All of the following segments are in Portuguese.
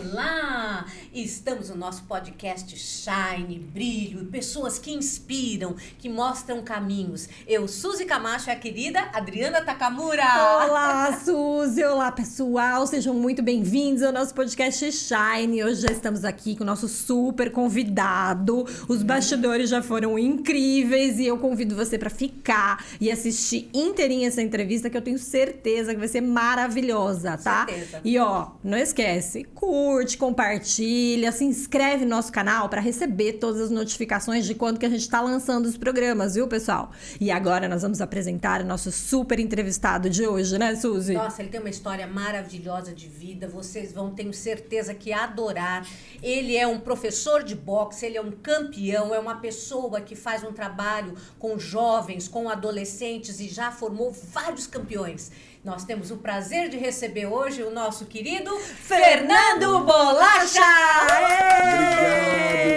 Olá! Estamos no nosso podcast Shine, Brilho, pessoas que inspiram, que mostram caminhos. Eu, Suzy Camacho, e a querida Adriana Takamura. Olá, Suzy! Olá, pessoal! Sejam muito bem-vindos ao nosso podcast Shine. Hoje já estamos aqui com o nosso super convidado. Os bastidores já foram incríveis e eu convido você para ficar e assistir inteirinha essa entrevista, que eu tenho certeza que vai ser maravilhosa, tá? Certeza. E ó, não esquece, curte, compartilha, se inscreve no nosso canal para receber todas as notificações de quando que a gente tá lançando os programas, viu, pessoal? E agora nós vamos apresentar o nosso super entrevistado de hoje, né, Suzy? Nossa, ele tem uma história maravilhosa de vida, vocês vão, tenho certeza, que adorar. Ele é um professor de boxe, ele é um campeão, é uma pessoa que faz um trabalho com jovens, com adolescentes e já formou vários campeões. Nós temos o prazer de receber hoje o nosso querido Fernando Bolacha!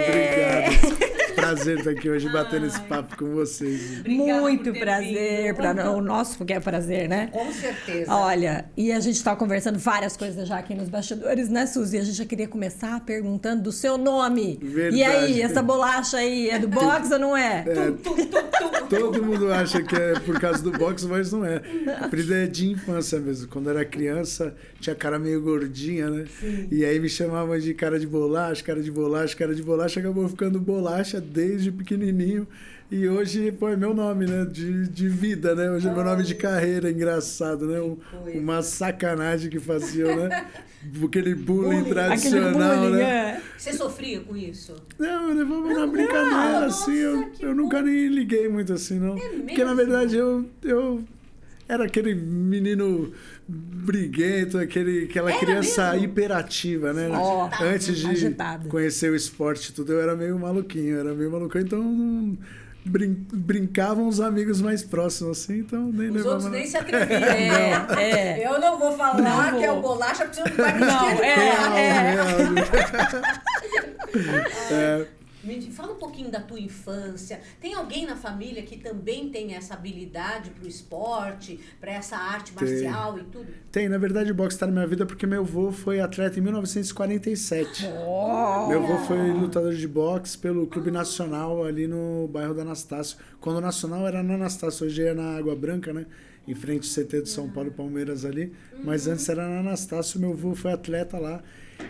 Obrigado. Prazer estar aqui hoje batendo esse papo com vocês. Obrigada Muito por ter prazer, vindo. o nosso porque é prazer, né? Com certeza. Olha, e a gente tá conversando várias coisas já aqui nos bastidores, né, Suzy? A gente já queria começar perguntando do seu nome. Verdade. E aí, essa bolacha aí, é do boxe ou não é? Todo mundo acha que é por causa do boxe, mas não é. A apelido é de infância mesmo. Quando era criança, tinha cara meio gordinha, né? Sim. E aí me chamavam de cara de bolacha, cara de bolacha, cara de bolacha. Acabou ficando bolacha desde pequenininho. E hoje, pô, é meu nome, né? De vida, né? Hoje é meu nome de carreira, engraçado, né? Uma sacanagem que faziam, né? Aquele bullying tradicional, bullying, né? é. Você sofria com isso? Não, eu levava na brincadeira, assim, eu nunca nem liguei muito assim, não. Porque, na verdade, eu era aquele menino briguento, aquela criança mesmo? hiperativa, né? Ó, Antes de agitado. conhecer o esporte e tudo, eu era meio maluquinho, então não brincavam os amigos mais próximos, assim, então nem Os levava... outros nem se atreviam. É. Eu não vou falar Não que é vou. o bolacha, porque você não vai me Fala um pouquinho da tua infância. Tem alguém na família que também tem essa habilidade pro esporte, para essa arte marcial e tudo? Tem, na verdade, o boxe está na minha vida porque meu avô foi atleta em 1947. Meu avô foi lutador de boxe pelo Clube Nacional ali no bairro da Anastácio. Quando o Nacional era na Anastácio, hoje é na Água Branca, né? Em frente ao CT de São Paulo e Palmeiras ali. Mas antes era na Anastácio, meu avô foi atleta lá.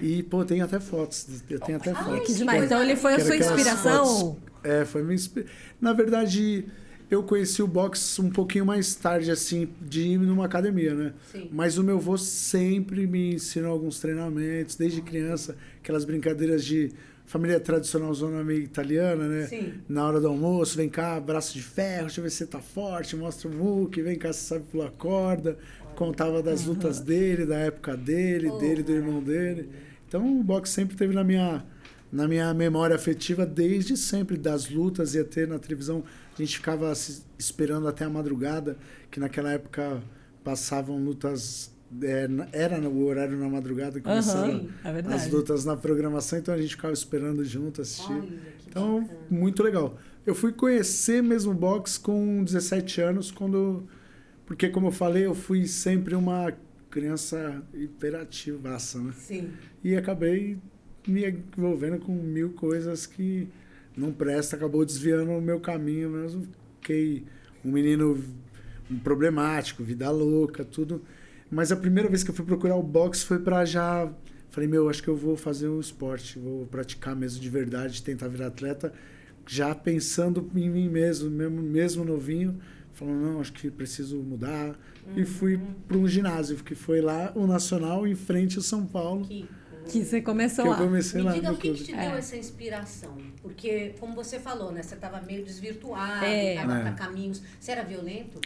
E, pô, tenho até fotos. Eu tenho até fotos. Que demais. Então ele foi a Que era sua aquelas inspiração? fotos- foi minha inspiração. Na verdade, eu conheci o boxe um pouquinho mais tarde, assim, de ir numa academia, né? Sim. Mas o meu avô sempre me ensinou alguns treinamentos, desde criança, aquelas brincadeiras de família tradicional zona meio italiana, né? Sim. Na hora do almoço, vem cá, braço de ferro, deixa eu ver se você tá forte, mostra o muque, vem cá, você sabe pular corda. Contava das lutas dele, da época dele, do irmão dele. Então o boxe sempre teve na minha memória afetiva desde sempre, das lutas. Ia ter na televisão, a gente ficava esperando até a madrugada, que naquela época passavam lutas, era no horário na madrugada que começavam é verdade. as lutas na programação, então a gente ficava esperando junto, assistir. Olha, que Então, bacana. muito legal. Eu fui conhecer mesmo boxe com 17 anos, porque, como eu falei, eu fui sempre uma criança hiperativaça, né? Sim. E acabei me envolvendo com 1000 coisas que não presta, acabou desviando o meu caminho mesmo. Fiquei um menino problemático, vida louca, tudo. Mas a primeira vez que eu fui procurar o boxe foi pra já... Falei, acho que eu vou fazer um esporte, vou praticar mesmo de verdade, tentar virar atleta, já pensando em mim mesmo novinho, falando, não, acho que preciso mudar. E fui para um ginásio, que foi lá, o Nacional, em frente ao São Paulo. Que você começou Que eu lá. comecei Me lá. diga no o que clube. te deu essa inspiração? Porque, como você falou, né? Você estava meio desvirtuado, É. estava para caminhos. Você era violento?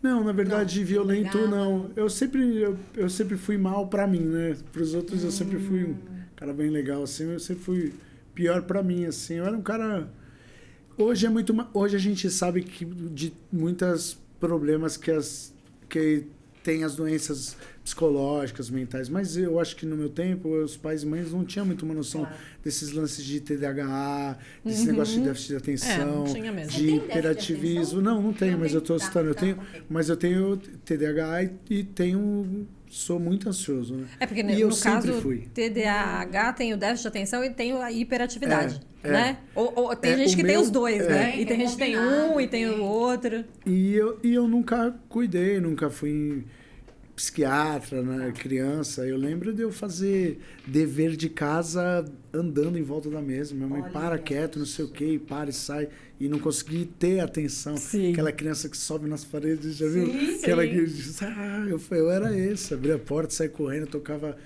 Não, na verdade, Não, violento não não. Eu sempre fui mal pra mim, né? Pros outros eu sempre fui um cara bem legal, assim. Eu sempre fui pior pra mim, assim. Eu era um cara... Hoje a gente sabe que de muitos problemas que tem as doenças psicológicas, mentais, mas eu acho que no meu tempo, os pais e mães não tinham muito uma noção Claro. desses lances de TDAH, desse negócio de déficit de atenção, não tinha mesmo. Você de tem déficit de hiperativismo. atenção? Não tenho, Não mas tem? eu tô Tá, citando. tá, ok. Mas eu tenho TDAH e tenho sou muito ansioso, né? É porque, E eu no sempre caso, fui. TDAH tem o déficit de atenção e tem a hiperatividade, né? Ou tem gente que tem meu- os dois, né? é E tem gente que tem combinado, um e tem o outro. E eu nunca cuidei, nunca fui psiquiatra, né, criança. Eu lembro de eu fazer dever de casa andando em volta da mesa. Minha mãe, Olha para quieto, não sei o quê, e para e sai. E não consegui ter atenção. Sim. Aquela criança que sobe nas paredes, já viu? Sim, Aquela sim. que diz, eu era esse. Abria a porta, saía correndo, tocava...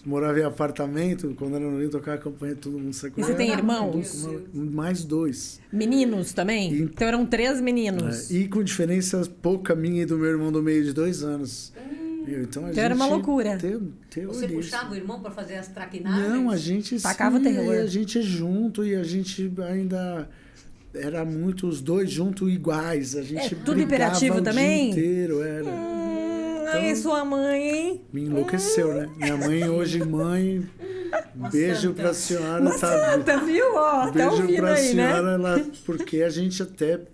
Morava em apartamento, quando era no Rio, tocava campanha, todo mundo saía correndo. você tem Era irmãos? mais 2. Meninos também? E- Então eram 3 meninos. E com diferença pouca minha e do meu irmão do meio de 2 anos. Então, a Então era uma loucura. Você puxava o irmão para fazer as traquinagens? Não, a gente Tacava o terror. e a gente é junto e a gente ainda era muito os dois juntos iguais. A gente tudo brigava hiperativo o também? dia inteiro, era. Ai, sua mãe, hein? Me enlouqueceu, né? Minha mãe hoje, beijo santa. pra senhora, Uma santa, viu? Ó, tá Beijo ouvindo pra aí, né? senhora, porque a gente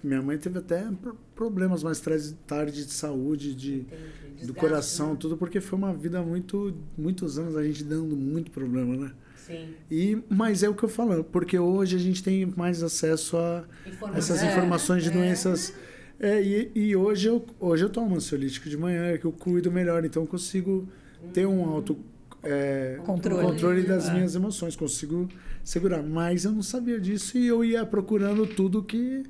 minha mãe teve até problemas mais tarde de saúde, do Desgaste, coração, né? tudo, porque foi uma vida muitos anos a gente dando muito problema, né? Sim. Mas é o que eu falo, porque hoje a gente tem mais acesso a essas informações de doenças. E hoje eu tomo ansiolítico de manhã, que eu cuido melhor, então eu consigo ter um controle das minhas emoções, consigo segurar. Mas eu não sabia disso e eu ia procurando tudo que...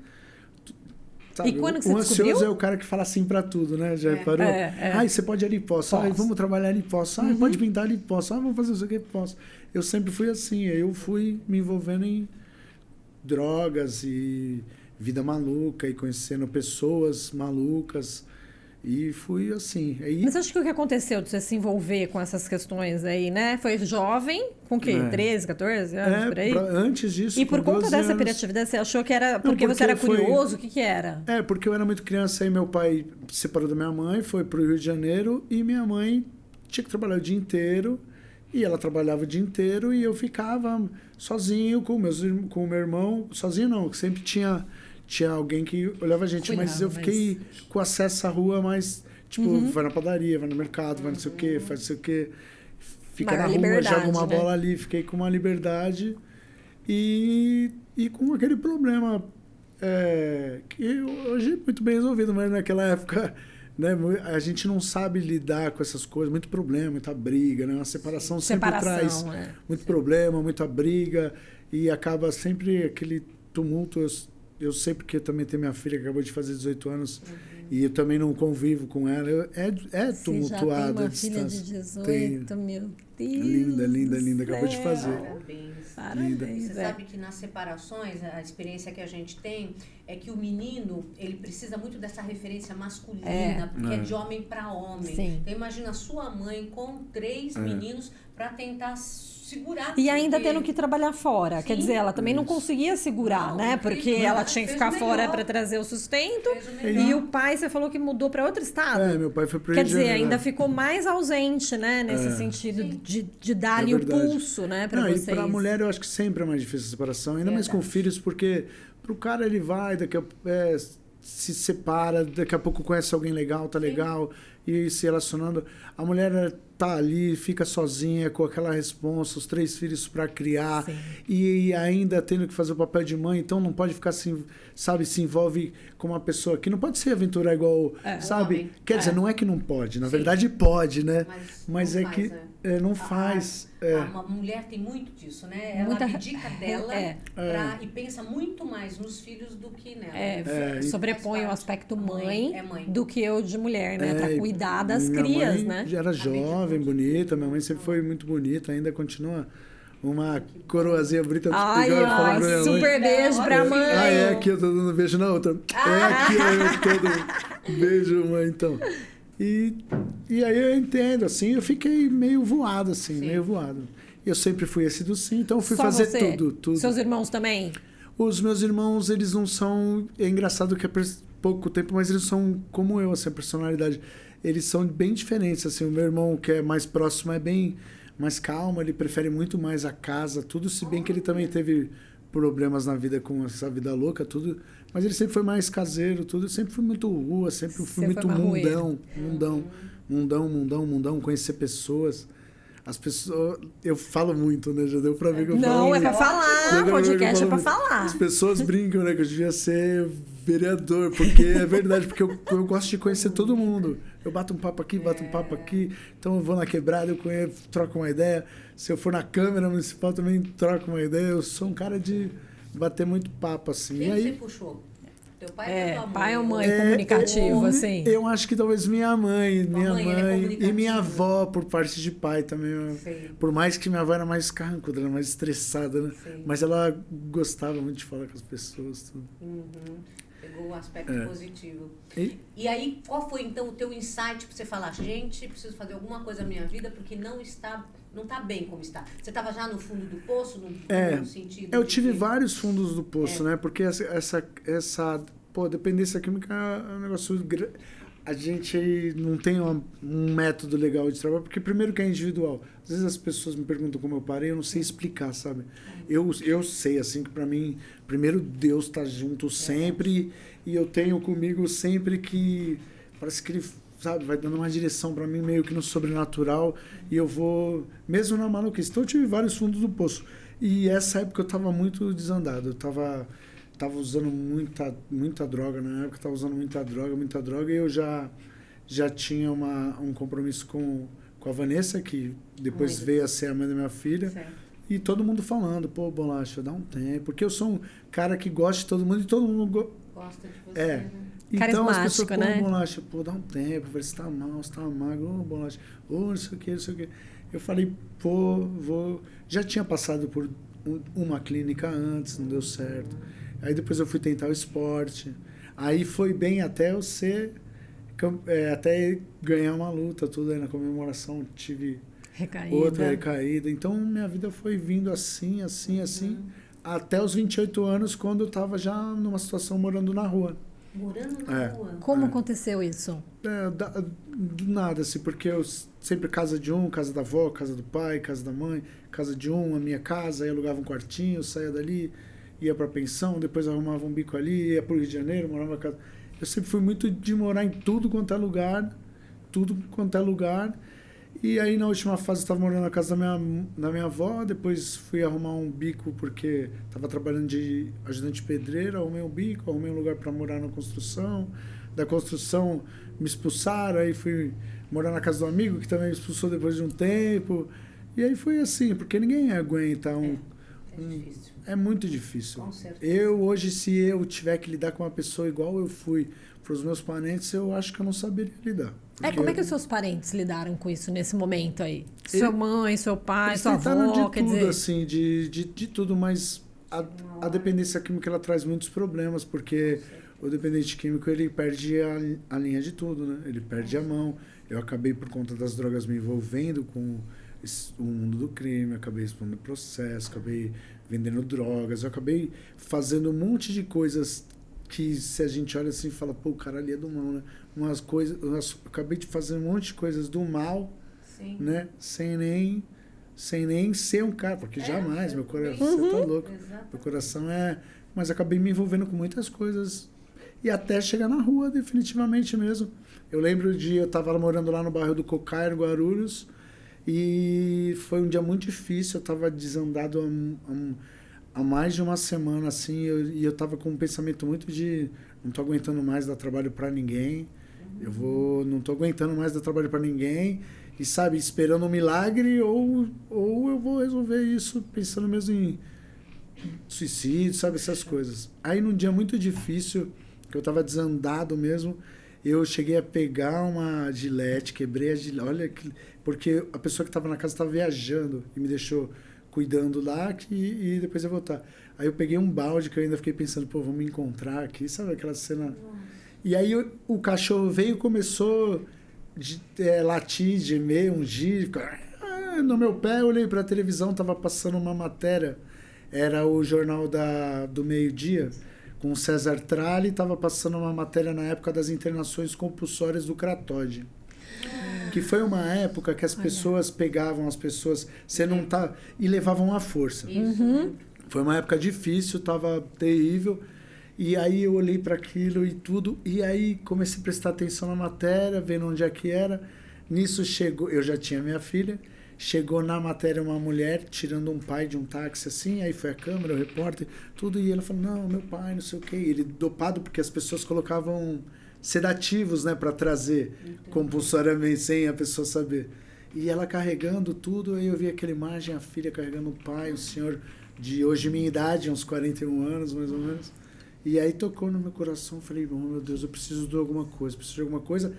Sabe, E quando que o você ansioso descobriu? é o cara que fala sim pra tudo, né? Já reparou? Ai, você pode ir ali? Posso. Ai, vamos trabalhar ali? Posso. Ai, pode pintar ali? Posso. Ai, vamos fazer isso aqui? Posso. Eu sempre fui assim. Aí eu fui me envolvendo em drogas e vida maluca e conhecendo pessoas malucas. E fui assim. Aí, Mas acho que o que aconteceu de você se envolver com essas questões aí, né? Foi jovem, com o quê? 13, 14 anos, por aí? Antes disso, E por com conta 12 dessa anos, hiperatividade, você achou que era porque você era foi- curioso? O que era? porque eu era muito criança, aí meu pai se separou da minha mãe, foi pro Rio de Janeiro e minha mãe tinha que trabalhar o dia inteiro e ela trabalhava o dia inteiro e eu ficava sozinho com o meu irmão, sozinho não, sempre tinha alguém que olhava a gente, Cuidava, mas eu fiquei com acesso à rua mais, tipo, vai na padaria, vai no mercado, vai não sei o quê, faz não sei o quê, fica Maior na rua, liberdade, joga uma né? bola ali, fiquei com uma liberdade e com aquele problema que hoje é muito bem resolvido, mas naquela época, né, a gente não sabe lidar com essas coisas, muito problema, muita briga, né? Uma separação sempre traz muito problema, muita briga e acaba sempre aquele tumulto. Eu sei porque eu também tenho minha filha que acabou de fazer 18 anos e eu também não convivo com ela. É tumultuado a Você já tem uma filha distância. de 18, Tenho. meu Deus. Linda, acabou de fazer. Parabéns. Parabéns. Você sabe que nas separações, a experiência que a gente tem é que o menino, ele precisa muito dessa referência masculina, porque é de homem para homem. Sim. Então imagina a sua mãe com 3 meninos para tentar segurar. E ainda porque- tendo que trabalhar fora. Quer Sim. dizer, ela também não conseguia segurar, Não, né? fez Porque o melhor, ela tinha que fez ficar o fora melhor. para trazer o sustento. Fez o melhor. E o pai, você falou que mudou para outro estado. Meu pai foi pro Quer Rio de dizer, Janeiro. ainda ficou mais ausente, né? Nesse sentido de dar ali o verdade. pulso, né? Para Não, vocês. e pra mulher eu acho que sempre é mais difícil a separação, ainda mais com filhos, porque pro cara ele vai, se separa, daqui a pouco conhece alguém legal, tá legal, e se relacionando. A mulher tá ali, fica sozinha, com aquela responsa, os 3 filhos para criar, e ainda tendo que fazer o papel de mãe, então não pode ficar assim, sabe, se envolve com uma pessoa que não pode se aventurar igual, sabe? Homem. Quer dizer, não é que não pode, na verdade pode, né? Mas é não que faz, não faz. Uma mulher tem muito disso, né? Ela Muita- abdica dela e pensa muito mais nos filhos do que nela. Sobrepõe o Faz aspecto parte. mãe, É mãe. do que o de mulher, né? Para cuidar das minha crias, mãe né? já era jovem, bonita, minha mãe sempre foi muito bonita, ainda continua uma coroazinha bonita. Ai, igual eu falo pra minha mãe. super beijo pra mãe. Aqui eu tô dando beijo na outra. Aqui eu tô dando beijo, mãe, então. E aí eu entendo, assim, eu fiquei meio voado, assim, meio voado. Eu sempre fui esse do sim, então eu fui Só fazer você? tudo. Seus irmãos também? Os meus irmãos, eles não são... É engraçado que é pouco tempo, mas eles são como eu, assim, a personalidade. Eles são bem diferentes, assim. O meu irmão, que é mais próximo, é bem mais calmo. Ele prefere muito mais a casa, tudo. Se bem que ele também teve problemas na vida com essa vida louca, tudo. Mas ele sempre foi mais caseiro, tudo. Eu sempre fui muito rua, sempre fui Você muito foi marroeiro. mundão. mundão, conhecer pessoas. As pessoas... Eu falo muito, né? Já deu pra ver que eu falo Não, muito. é pra falar. Podcast é pra falar. As pessoas brincam, né? Que eu devia ser vereador, porque é verdade, porque eu gosto de conhecer todo mundo. Eu bato um papo aqui, então eu vou na quebrada, eu conheço, troco uma ideia. Se eu for na Câmara Municipal, também troco uma ideia. Eu sou um cara de bater muito papo, assim. Quem e aí, você puxou? Teu pai ou tua mãe? Pai ou mãe comunicativo, assim? Eu acho que talvez minha mãe, é e minha avó, por parte de pai também. Sim. Por mais que minha avó era mais carrancuda, era mais estressada, né? Sim. Mas ela gostava muito de falar com as pessoas. Tudo. Pegou o aspecto positivo. E aí, qual foi então o teu insight pra você falar, gente, preciso fazer alguma coisa na minha vida porque não tá bem como está? Você estava já no fundo do poço, no sentido eu de tive que... vários fundos do poço, né? Porque essa dependência química é um negócio... A gente não tem um método legal de trabalho, porque primeiro que é individual. Às vezes as pessoas me perguntam como eu parei, eu não sei explicar, sabe? Eu sei, assim, que pra mim, primeiro Deus tá junto sempre, e eu tenho comigo sempre que... Parece que ele, sabe, vai dando uma direção pra mim, meio que no sobrenatural, e eu vou... Mesmo na maluquice. Então eu tive vários fundos do poço. E essa época eu tava muito desandado, eu tava usando muita droga na época, tava usando muita droga, e eu já tinha um compromisso com a Vanessa, que depois veio a ser a mãe da minha filha. Certo. E todo mundo falando, pô, Bolacha, dá um tempo. Porque eu sou um cara que gosta de todo mundo e todo mundo gosta de você, né? Então as pessoas, Carismático, né? pô, Bolacha, pô, dá um tempo, ver se tá mal, se tá magro, ô, Bolacha, não sei o que. Eu falei, pô, vou... Já tinha passado por uma clínica antes, não deu certo. Aí depois eu fui tentar o esporte. Aí foi bem até eu até ganhar uma luta, tudo aí na comemoração, tive outra recaída. Então minha vida foi vindo assim, até os 28 anos, quando eu tava já numa situação morando na rua. Morando na rua? Como aconteceu isso? Do nada, assim, porque eu sempre casa de um, casa da avó, casa do pai, casa da mãe, casa de um, a minha casa, aí alugava um quartinho, saía dali, ia pra pensão, depois arrumava um bico ali, ia pro Rio de Janeiro, morava na casa. Eu sempre fui muito de morar em tudo quanto é lugar. E aí, na última fase, eu estava morando na casa da minha avó, depois fui arrumar um bico, porque estava trabalhando de ajudante pedreiro, arrumei um bico, arrumei um lugar para morar na construção. Da construção, me expulsaram, aí fui morar na casa do amigo, que também me expulsou depois de um tempo. E aí foi assim, porque ninguém aguenta difícil. É muito difícil. Com certeza. Hoje, se eu tiver que lidar com uma pessoa igual eu fui para os meus parentes, eu acho que eu não saberia lidar. Como é que os seus parentes lidaram com isso nesse momento aí? Sua mãe, seu pai, sua tentaram avó, de tudo, assim, de tudo, mas a dependência química, ela traz muitos problemas, porque o dependente químico, ele perde a linha de tudo, né? Ele perde a mão. Eu acabei, por conta das drogas, me envolvendo com o mundo do crime, acabei expondo processo, acabei vendendo drogas, eu acabei fazendo um monte de coisas que, se a gente olha assim e fala, pô, o cara ali é do mal, né? Eu acabei de fazer um monte de coisas do mal, Sim. né? Sem nem ser um cara, porque jamais, meu coração, você tá louco. Exato. Meu coração é... Mas acabei me envolvendo com muitas coisas e até chegar na rua, definitivamente mesmo. Eu lembro eu tava morando lá no bairro do Cocaia, no Guarulhos, e foi um dia muito difícil, eu estava desandado há mais de uma semana, assim, e eu estava com um pensamento muito de não estou aguentando mais dar trabalho para ninguém, não estou aguentando mais dar trabalho para ninguém, e sabe, esperando um milagre, ou eu vou resolver isso pensando mesmo em suicídio, sabe, essas coisas. Aí num dia muito difícil, que eu estava desandado mesmo, eu cheguei a pegar uma gilete, quebrei a gilete, olha, porque a pessoa que estava na casa estava viajando e me deixou cuidando lá e depois ia voltar. Aí eu peguei um balde que eu ainda fiquei pensando, pô, vamos me encontrar aqui, sabe aquela cena? E aí o cachorro veio e começou a latir, gemer, ungir, no meu pé, eu olhei para a televisão, estava passando uma matéria, era o jornal do meio-dia, com o César Tralli, estava passando uma matéria na época das internações compulsórias do Kratóide. Que foi uma época que as pessoas pegavam as pessoas, você não tá, e levavam à força. Foi uma época difícil, estava terrível. E aí eu olhei para aquilo e tudo, e aí comecei a prestar atenção na matéria, vendo onde é que era. Nisso chegou, eu já tinha minha filha, chegou na matéria uma mulher tirando um pai de um táxi assim, aí foi a câmera, o repórter, tudo, e ela falou, não, meu pai, não sei o quê. Ele dopado porque as pessoas colocavam sedativos, né, para trazer compulsoriamente, sem a pessoa saber. E ela carregando tudo, aí eu vi aquela imagem, a filha carregando o pai, o senhor de hoje minha idade, uns 41 anos, mais ou menos. E aí tocou no meu coração, falei, oh, meu Deus, eu preciso de alguma coisa.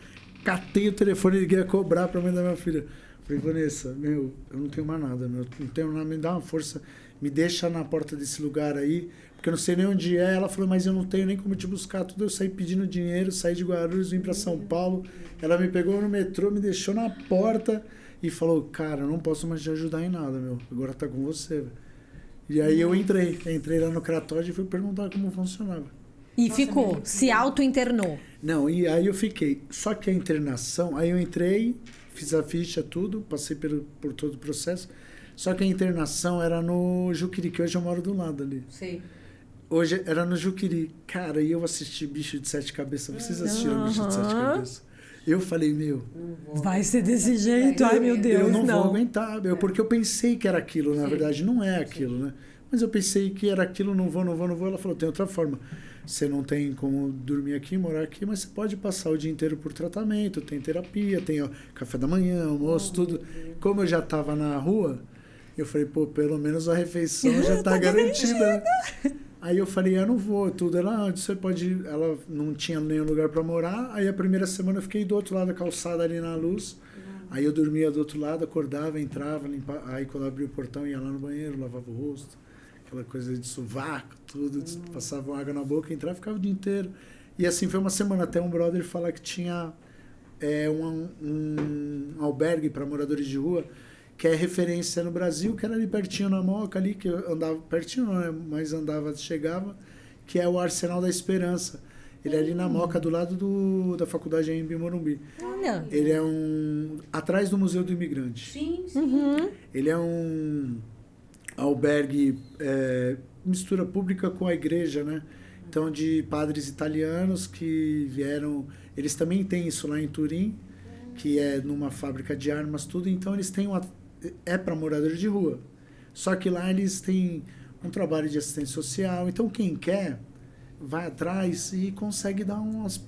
Catei o telefone e liguei a cobrar para a mãe da minha filha. Falei, Vanessa, eu não tenho mais nada, não tenho nada, me dá uma força, me deixa na porta desse lugar aí, porque eu não sei nem onde é. Ela falou, mas eu não tenho nem como te buscar tudo. Eu saí pedindo dinheiro, saí de Guarulhos, vim para São Paulo. Ela me pegou no metrô, me deixou na porta e falou, cara, eu não posso mais te ajudar em nada, agora tá com você, velho. E aí eu entrei lá no Cratóide e fui perguntar como funcionava. E ficou, se auto-internou. Não, e aí eu fiquei. Só que a internação, aí eu entrei, fiz a ficha, tudo, passei por todo o processo. Só que a internação era no Juqueri, que hoje eu moro do lado ali. Sim. Hoje era no Juqueri. Cara, e eu assisti Bicho de Sete Cabeças. Vocês assistiram Bicho de Sete Cabeças? Eu falei, vai ser desse jeito, ai meu Deus, eu não vou aguentar, porque eu pensei que era aquilo, na verdade não é aquilo, né? Mas eu pensei que era aquilo, não vou. Ela falou, tem outra forma. Você não tem como dormir aqui, morar aqui, mas você pode passar o dia inteiro por tratamento, tem terapia, tem café da manhã, almoço, tudo. Como eu já estava na rua, eu falei, pô, pelo menos a refeição já está garantida. Aí eu falei, eu não vou, tudo. Ela, você pode ir. Ela não tinha nenhum lugar para morar. Aí a primeira semana eu fiquei do outro lado da calçada ali na luz. Aí eu dormia do outro lado, acordava, entrava, limpava. Aí quando eu abria o portão, ia lá no banheiro, lavava o rosto. Aquela coisa de sovaco, tudo. Passava água na boca, entrava e ficava o dia inteiro. E assim foi uma semana. Até um brother falar que tinha um albergue para moradores de rua, que é referência no Brasil, que era ali pertinho na Moca, ali, que eu andava, pertinho não, né? Mas andava, chegava, que é o Arsenal da Esperança. Ele é ali na Moca, do lado da faculdade em Morumbi. Olha. Ele é atrás do Museu do Imigrante. Sim, sim. Uhum. Ele é um albergue, mistura pública com a igreja, né? Então, de padres italianos que vieram... Eles também têm isso lá em Turim, que é numa fábrica de armas, tudo. Então, eles têm é para moradores de rua. Só que lá eles têm um trabalho de assistência social. Então, quem quer, vai atrás e consegue dar umas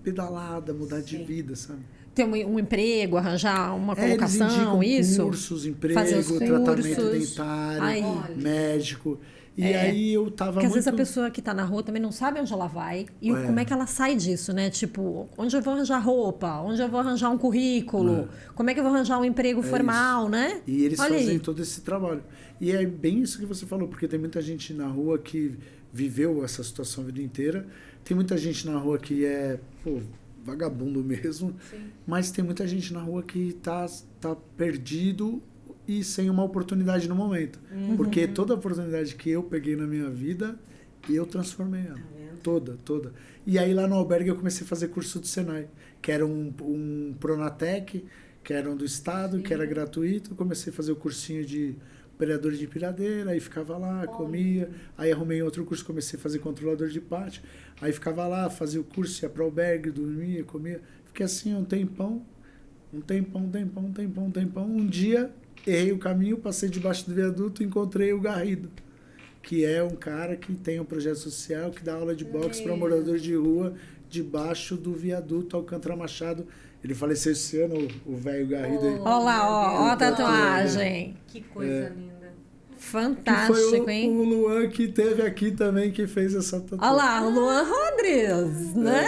pedaladas, mudar de vida, sabe? Ter um emprego, arranjar uma colocação, eles indicam isso? Cursos, emprego, tratamento dentário, médico. E aí eu tava Porque às vezes a pessoa que tá na rua também não sabe onde ela vai e como é que ela sai disso, né? Tipo, onde eu vou arranjar roupa? Onde eu vou arranjar um currículo? Como é que eu vou arranjar um emprego formal, né? E eles fazem todo esse trabalho. E é bem isso que você falou, porque tem muita gente na rua que viveu essa situação a vida inteira. Tem muita gente na rua que é, vagabundo mesmo. Sim. Mas tem muita gente na rua que tá perdido e sem uma oportunidade no momento. Porque toda oportunidade que eu peguei na minha vida, eu transformei ela. Toda. E aí lá no albergue eu comecei a fazer curso do Senai, que era um Pronatec, que era do Estado, que era gratuito. Eu comecei a fazer o cursinho de operador de empilhadeira, aí ficava lá, comia. Aí arrumei outro curso, comecei a fazer controlador de pátio. Aí ficava lá, fazia o curso, ia para o albergue, dormia, comia. Fiquei assim um tempão. Um dia... Errei o caminho, passei debaixo do viaduto e encontrei o Garrido, que é um cara que tem um projeto social, que dá aula de boxe para moradores de rua, debaixo do viaduto Alcântara Machado. Ele faleceu esse ano, o velho Garrido. Olha lá, ó a tatuagem. Que coisa linda. Fantástico, que foi hein? O Luan que teve aqui também, que fez essa tatuagem. Olha lá, o Luan Rodrigues, né?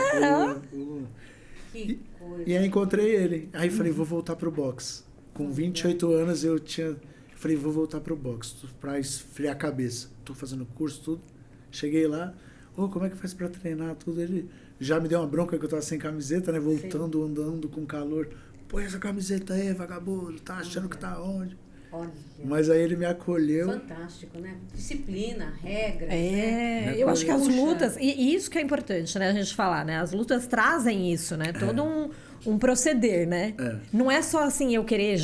O Luan. Que coisa. E aí encontrei ele. Aí falei, vou voltar pro boxe. Com 28 anos eu falei, vou voltar pro boxe para esfriar a cabeça. Tô fazendo curso, tudo. Cheguei lá, como é que faz para treinar tudo? Ele já me deu uma bronca que eu tava sem camiseta, né? Voltando, andando com calor. Põe essa camiseta aí, vagabundo, tá achando que tá onde? Olha. Mas aí ele me acolheu. Fantástico, né? Disciplina, regra. Eu acho que as lutas, e isso que é importante, né? A gente falar, né? As lutas trazem isso, né? Todo um proceder, né? Não é só assim eu querer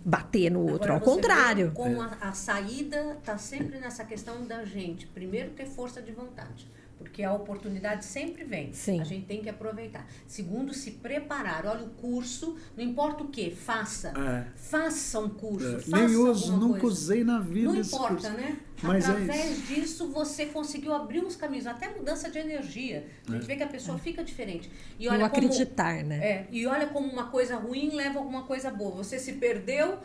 bater no outro, ao contrário. Como a saída está sempre nessa questão da gente. Primeiro ter força de vontade. porque a oportunidade sempre vem. Sim. A gente tem que aproveitar. Segundo, se preparar. Olha, o curso, não importa o que, faça. Faça um curso, faça Nem uso, alguma nunca coisa. usei na vida Não esse importa, curso. né? Mas através disso, você conseguiu abrir uns caminhos, até mudança de energia. A gente vê que a pessoa fica diferente. E olha Não acreditar, né? E olha como uma coisa ruim leva a alguma coisa boa. Você se perdeu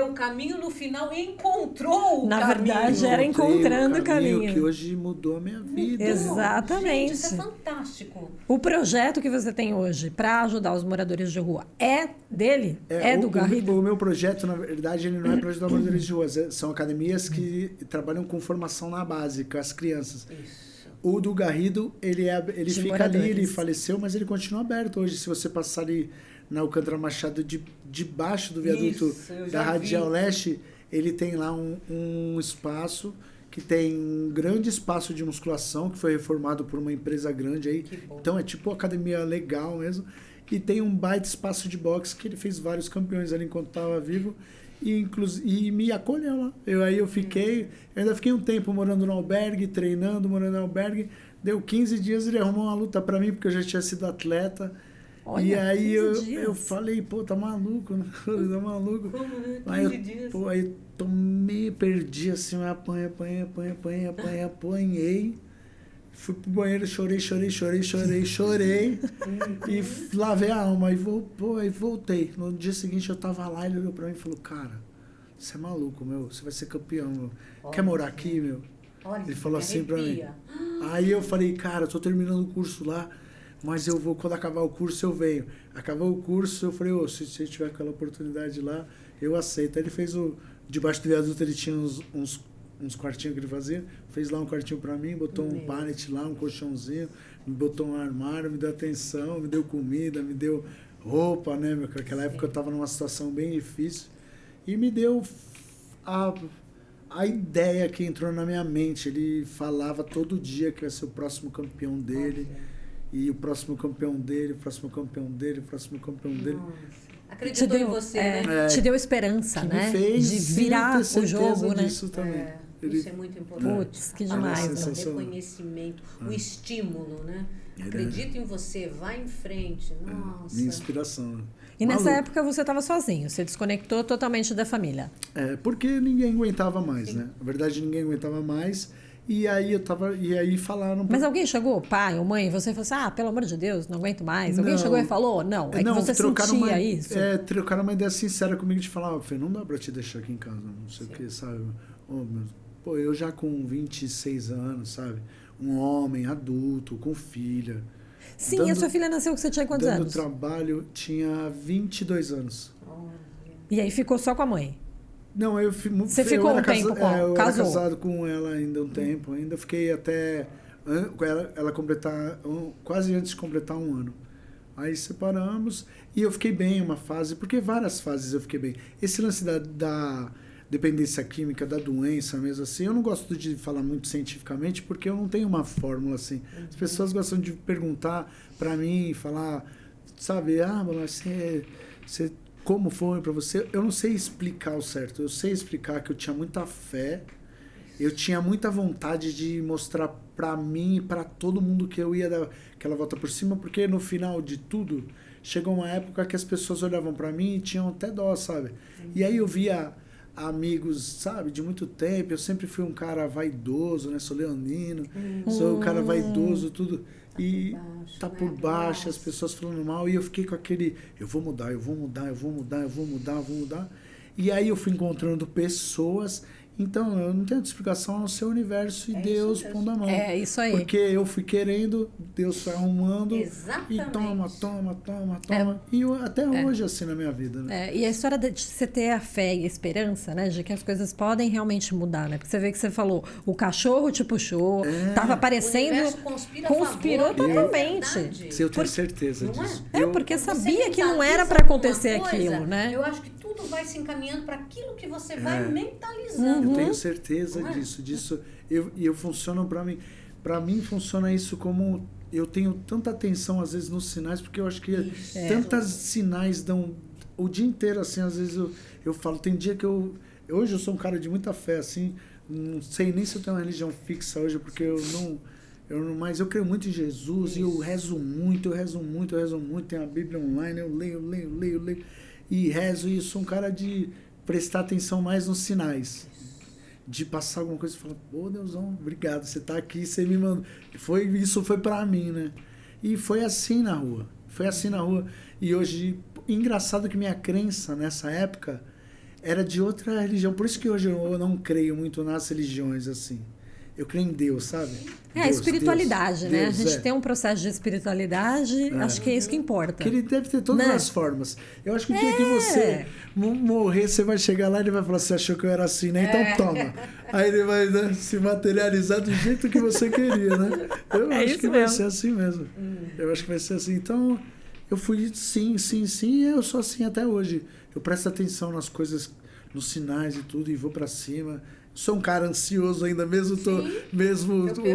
o caminho, no final encontrou o Na caminho. verdade, era encontrando o caminho. Que hoje mudou a minha vida. Exatamente. Gente, isso é fantástico. O projeto que você tem hoje para ajudar os moradores de rua é dele? É do Garrido? O meu projeto, na verdade, ele não é para ajudar moradores de rua. São academias que trabalham com formação na base, com as crianças. Isso. O do Garrido, ele fica moradores. ali, ele faleceu, mas ele continua aberto hoje. Se você passar ali na Alcântara Machado, debaixo do viaduto da Radial Leste, ele tem lá um espaço que tem um grande espaço de musculação, que foi reformado por uma empresa grande aí. Então é tipo uma academia legal mesmo. E tem um baita espaço de boxe que ele fez vários campeões ali enquanto estava vivo. E me acolheu lá. Eu ainda fiquei um tempo morando no albergue, treinando, morando no albergue. Deu 15 dias, ele arrumou uma luta para mim, porque eu já tinha sido atleta. Olha, e aí eu falei, pô, tá maluco, né? Tá maluco. Como, né? Aí perdi assim, apanhei. Fui pro banheiro, chorei. E lavei a alma. Aí voltei. No dia seguinte eu tava lá, ele olhou pra mim e falou, cara, você é maluco, meu. Você vai ser campeão, meu. Quer morar aqui, meu? Olha, ele falou assim pra mim. Aí eu falei, cara, eu tô terminando o curso lá, mas eu vou, quando acabar o curso, eu venho. Acabou o curso, eu falei, se você tiver aquela oportunidade lá, eu aceito. Aí ele fez debaixo do viaduto ele tinha uns quartinhos que ele fazia, fez lá um quartinho pra mim, botou um pallet lá, um colchãozinho, me botou um armário, me deu atenção, me deu comida, me deu roupa, né, meu? Naquela época eu tava numa situação bem difícil. E me deu a ideia que entrou na minha mente. Ele falava todo dia que ia ser o próximo campeão dele, e o próximo campeão dele, o próximo campeão dele, o próximo campeão dele. Acreditou em você, né? Te deu esperança, Que né? me fez de virar o jogo, né? Disso também. Isso é muito importante. Putz, que demais, O reconhecimento, o estímulo, né? Acredita em você, vai em frente. Nossa. Minha inspiração, né? E nessa época você estava sozinho, você desconectou totalmente da família. Porque ninguém aguentava mais, né? Na verdade, ninguém aguentava mais. E aí falaram... Mas alguém chegou, pai ou mãe, você falou assim, pelo amor de Deus, não aguento mais. Alguém chegou e falou, não, que você sentia isso. Trocaram uma ideia sincera comigo de falar, Fê, não dá pra te deixar aqui em casa, não sei o que, sabe? Eu já com 26 anos, sabe? Um homem adulto, com filha. Sim, a sua filha nasceu que você tinha quantos anos? Trabalho, tinha 22 anos. E aí ficou só com a mãe? Não, Você ficou um tempo com ela? Eu Casou? era casado com ela ainda um tempo. Ainda fiquei até ela completar, quase antes de completar um ano. Aí separamos e eu fiquei bem uma fase, porque várias fases eu fiquei bem. Esse lance da dependência química, da doença mesmo assim, eu não gosto de falar muito cientificamente, porque eu não tenho uma fórmula assim. As pessoas gostam de perguntar para mim, falar, sabe, você como foi para você? Eu não sei explicar o certo. Eu sei explicar que eu tinha muita fé, eu tinha muita vontade de mostrar para mim e para todo mundo que eu ia dar aquela volta por cima, porque no final de tudo, chegou uma época que as pessoas olhavam para mim e tinham até dó, sabe? E aí eu via amigos, sabe, de muito tempo. Eu sempre fui um cara vaidoso, né? Sou leonino, sou um cara vaidoso, tudo. E tá por baixo, as pessoas falando mal. E eu fiquei com aquele, eu vou mudar. E aí eu fui encontrando pessoas. Então, eu não tenho outra explicação a não ser o universo e Deus pondo a mão. É isso aí. Porque eu fui querendo, Deus foi arrumando. Exatamente. E toma. E até hoje, assim, na minha vida, né? E a história de você ter a fé e a esperança, né? De que as coisas podem realmente mudar, né? Porque você vê que você falou, o cachorro te puxou, tava aparecendo... Conspirou totalmente. Eu tenho certeza disso. Porque sabia que não era para acontecer aquilo, né? Eu acho que tudo vai se encaminhando para aquilo que você vai mentalizando. Eu tenho certeza disso. Eu funciono para mim. Para mim funciona isso como eu tenho tanta atenção às vezes nos sinais, porque eu acho que tantas sinais dão o dia inteiro assim, às vezes eu falo, tem dia que hoje eu sou um cara de muita fé assim, não sei nem se eu tenho uma religião fixa hoje, porque eu Mas eu creio muito em Jesus e eu rezo muito. Tenho a Bíblia online, eu leio. E rezo e sou um cara de prestar atenção mais nos sinais. De passar alguma coisa e falar, pô, Deusão, obrigado, você tá aqui, você me mandou. Isso foi pra mim, né? E foi assim na rua. E hoje, engraçado que minha crença nessa época era de outra religião. Por isso que hoje eu não creio muito nas religiões, assim. Eu creio em Deus, sabe? Deus, espiritualidade, né? Deus, a gente tem um processo de espiritualidade, acho que é isso que importa. Que ele deve ter todas as formas. Eu acho que o dia que você morrer, você vai chegar lá e ele vai falar, você achou que eu era assim, né? Então toma. Aí ele vai, né, se materializar do jeito que você queria, né? Eu acho que vai ser assim mesmo. Eu acho que vai ser assim. Então, eu fui sim, e eu sou assim até hoje. Eu presto atenção nas coisas, nos sinais e tudo, e vou pra cima. Sou um cara ansioso ainda, mesmo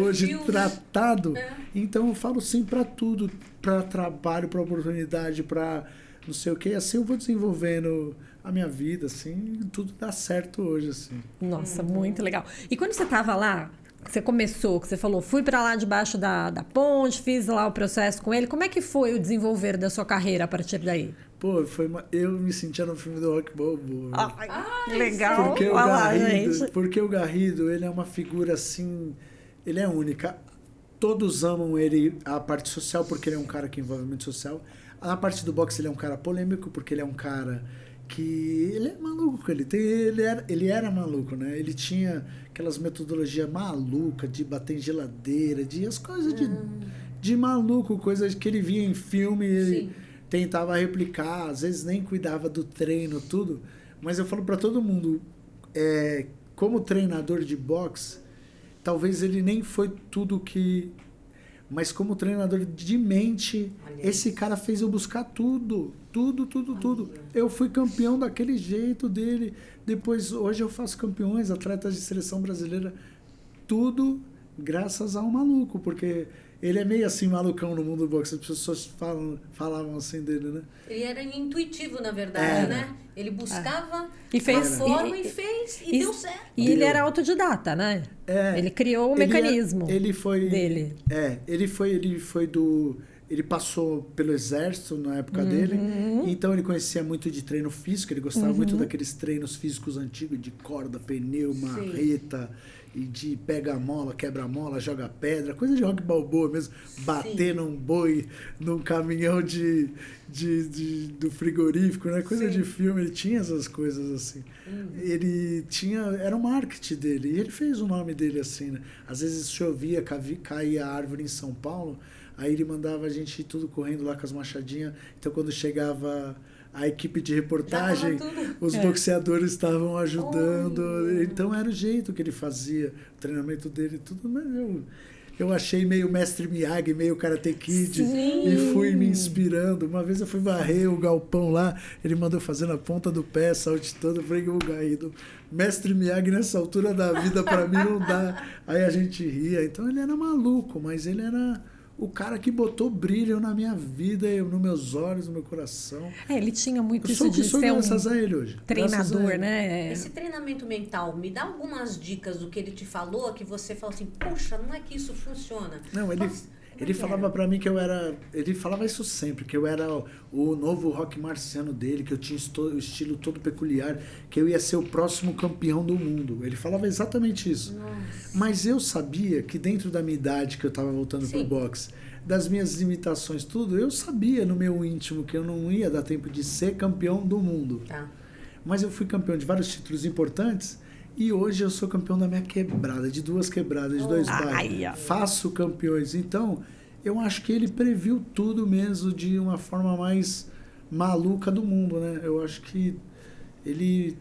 hoje tratado. Então eu falo sim para tudo, para trabalho, para oportunidade, para não sei o que. Assim eu vou desenvolvendo a minha vida, assim, tudo dá certo hoje, assim. Nossa, muito legal. E quando você estava lá, que você começou, que você falou, fui para lá debaixo da ponte, fiz lá o processo com ele, como é que foi o desenvolver da sua carreira a partir daí? Pô, eu me sentia no filme do Rock Balboa. Legal. Porque o Garrido, ele é uma figura assim, ele é única. Todos amam ele, a parte social, porque ele é um cara que envolve muito social. A parte do boxe, ele é um cara polêmico, porque ele é um cara que... Ele é maluco, ele era maluco, né? Ele tinha aquelas metodologias malucas de bater em geladeira, de as coisas de maluco, coisas que ele via em filme, ele tentava replicar, às vezes nem cuidava do treino, tudo. Mas eu falo para todo mundo, como treinador de boxe, talvez ele nem foi tudo que... Mas como treinador de mente, esse cara fez eu buscar tudo. Eu fui campeão daquele jeito dele. Depois, hoje eu faço campeões, atletas de seleção brasileira. Tudo graças ao maluco, porque ele é meio assim malucão no mundo do boxe. As pessoas falavam assim dele, né? Ele era intuitivo, na verdade, né? Ele buscava e fez, a forma e deu certo. E ele era autodidata, né? Ele criou o mecanismo dele. Ele passou pelo exército na época dele, então ele conhecia muito de treino físico, ele gostava muito daqueles treinos físicos antigos, de corda, pneu, marreta, e de pega a mola, quebra a mola, joga pedra, coisa de Rock Balboa mesmo, bater num boi, num caminhão do frigorífico, né? Coisa de filme, ele tinha essas coisas assim. Era o marketing dele, e ele fez o nome dele assim, né? Às vezes chovia, caía a árvore em São Paulo, aí ele mandava a gente ir tudo correndo lá com as machadinhas. Então, quando chegava a equipe de reportagem, os boxeadores estavam ajudando. Então, era o jeito que ele fazia, o treinamento dele, tudo. Mas eu achei meio Mestre Miyagi, meio Karate Kid, e fui me inspirando. Uma vez eu fui varrer o galpão lá, ele mandou fazer na ponta do pé, saltitando. Eu falei, o Garrido, Mestre Miyagi nessa altura da vida, pra mim não dá. Aí a gente ria. Então, ele era maluco, mas ele era... o cara que botou brilho na minha vida, nos meus olhos, no meu coração. Ele tinha muito isso de ser graças a ele hoje. Treinador, né? Esse treinamento mental, me dá algumas dicas do que ele te falou, que você falou assim, poxa, não é que isso funciona. Não, ele falava pra mim que eu era... Ele falava isso sempre, que eu era o novo Rock Marciano dele, que eu tinha o estilo todo peculiar, que eu ia ser o próximo campeão do mundo. Ele falava exatamente isso. Nossa. Mas eu sabia que dentro da minha idade, que eu tava voltando pro boxe, das minhas limitações, tudo, eu sabia no meu íntimo que eu não ia dar tempo de ser campeão do mundo. Tá. Mas eu fui campeão de vários títulos importantes. E hoje eu sou campeão da minha quebrada, de 2 quebradas, de 2 bairros. Faço campeões. Então, eu acho que ele previu tudo mesmo de uma forma mais maluca do mundo, né? Eu acho que ele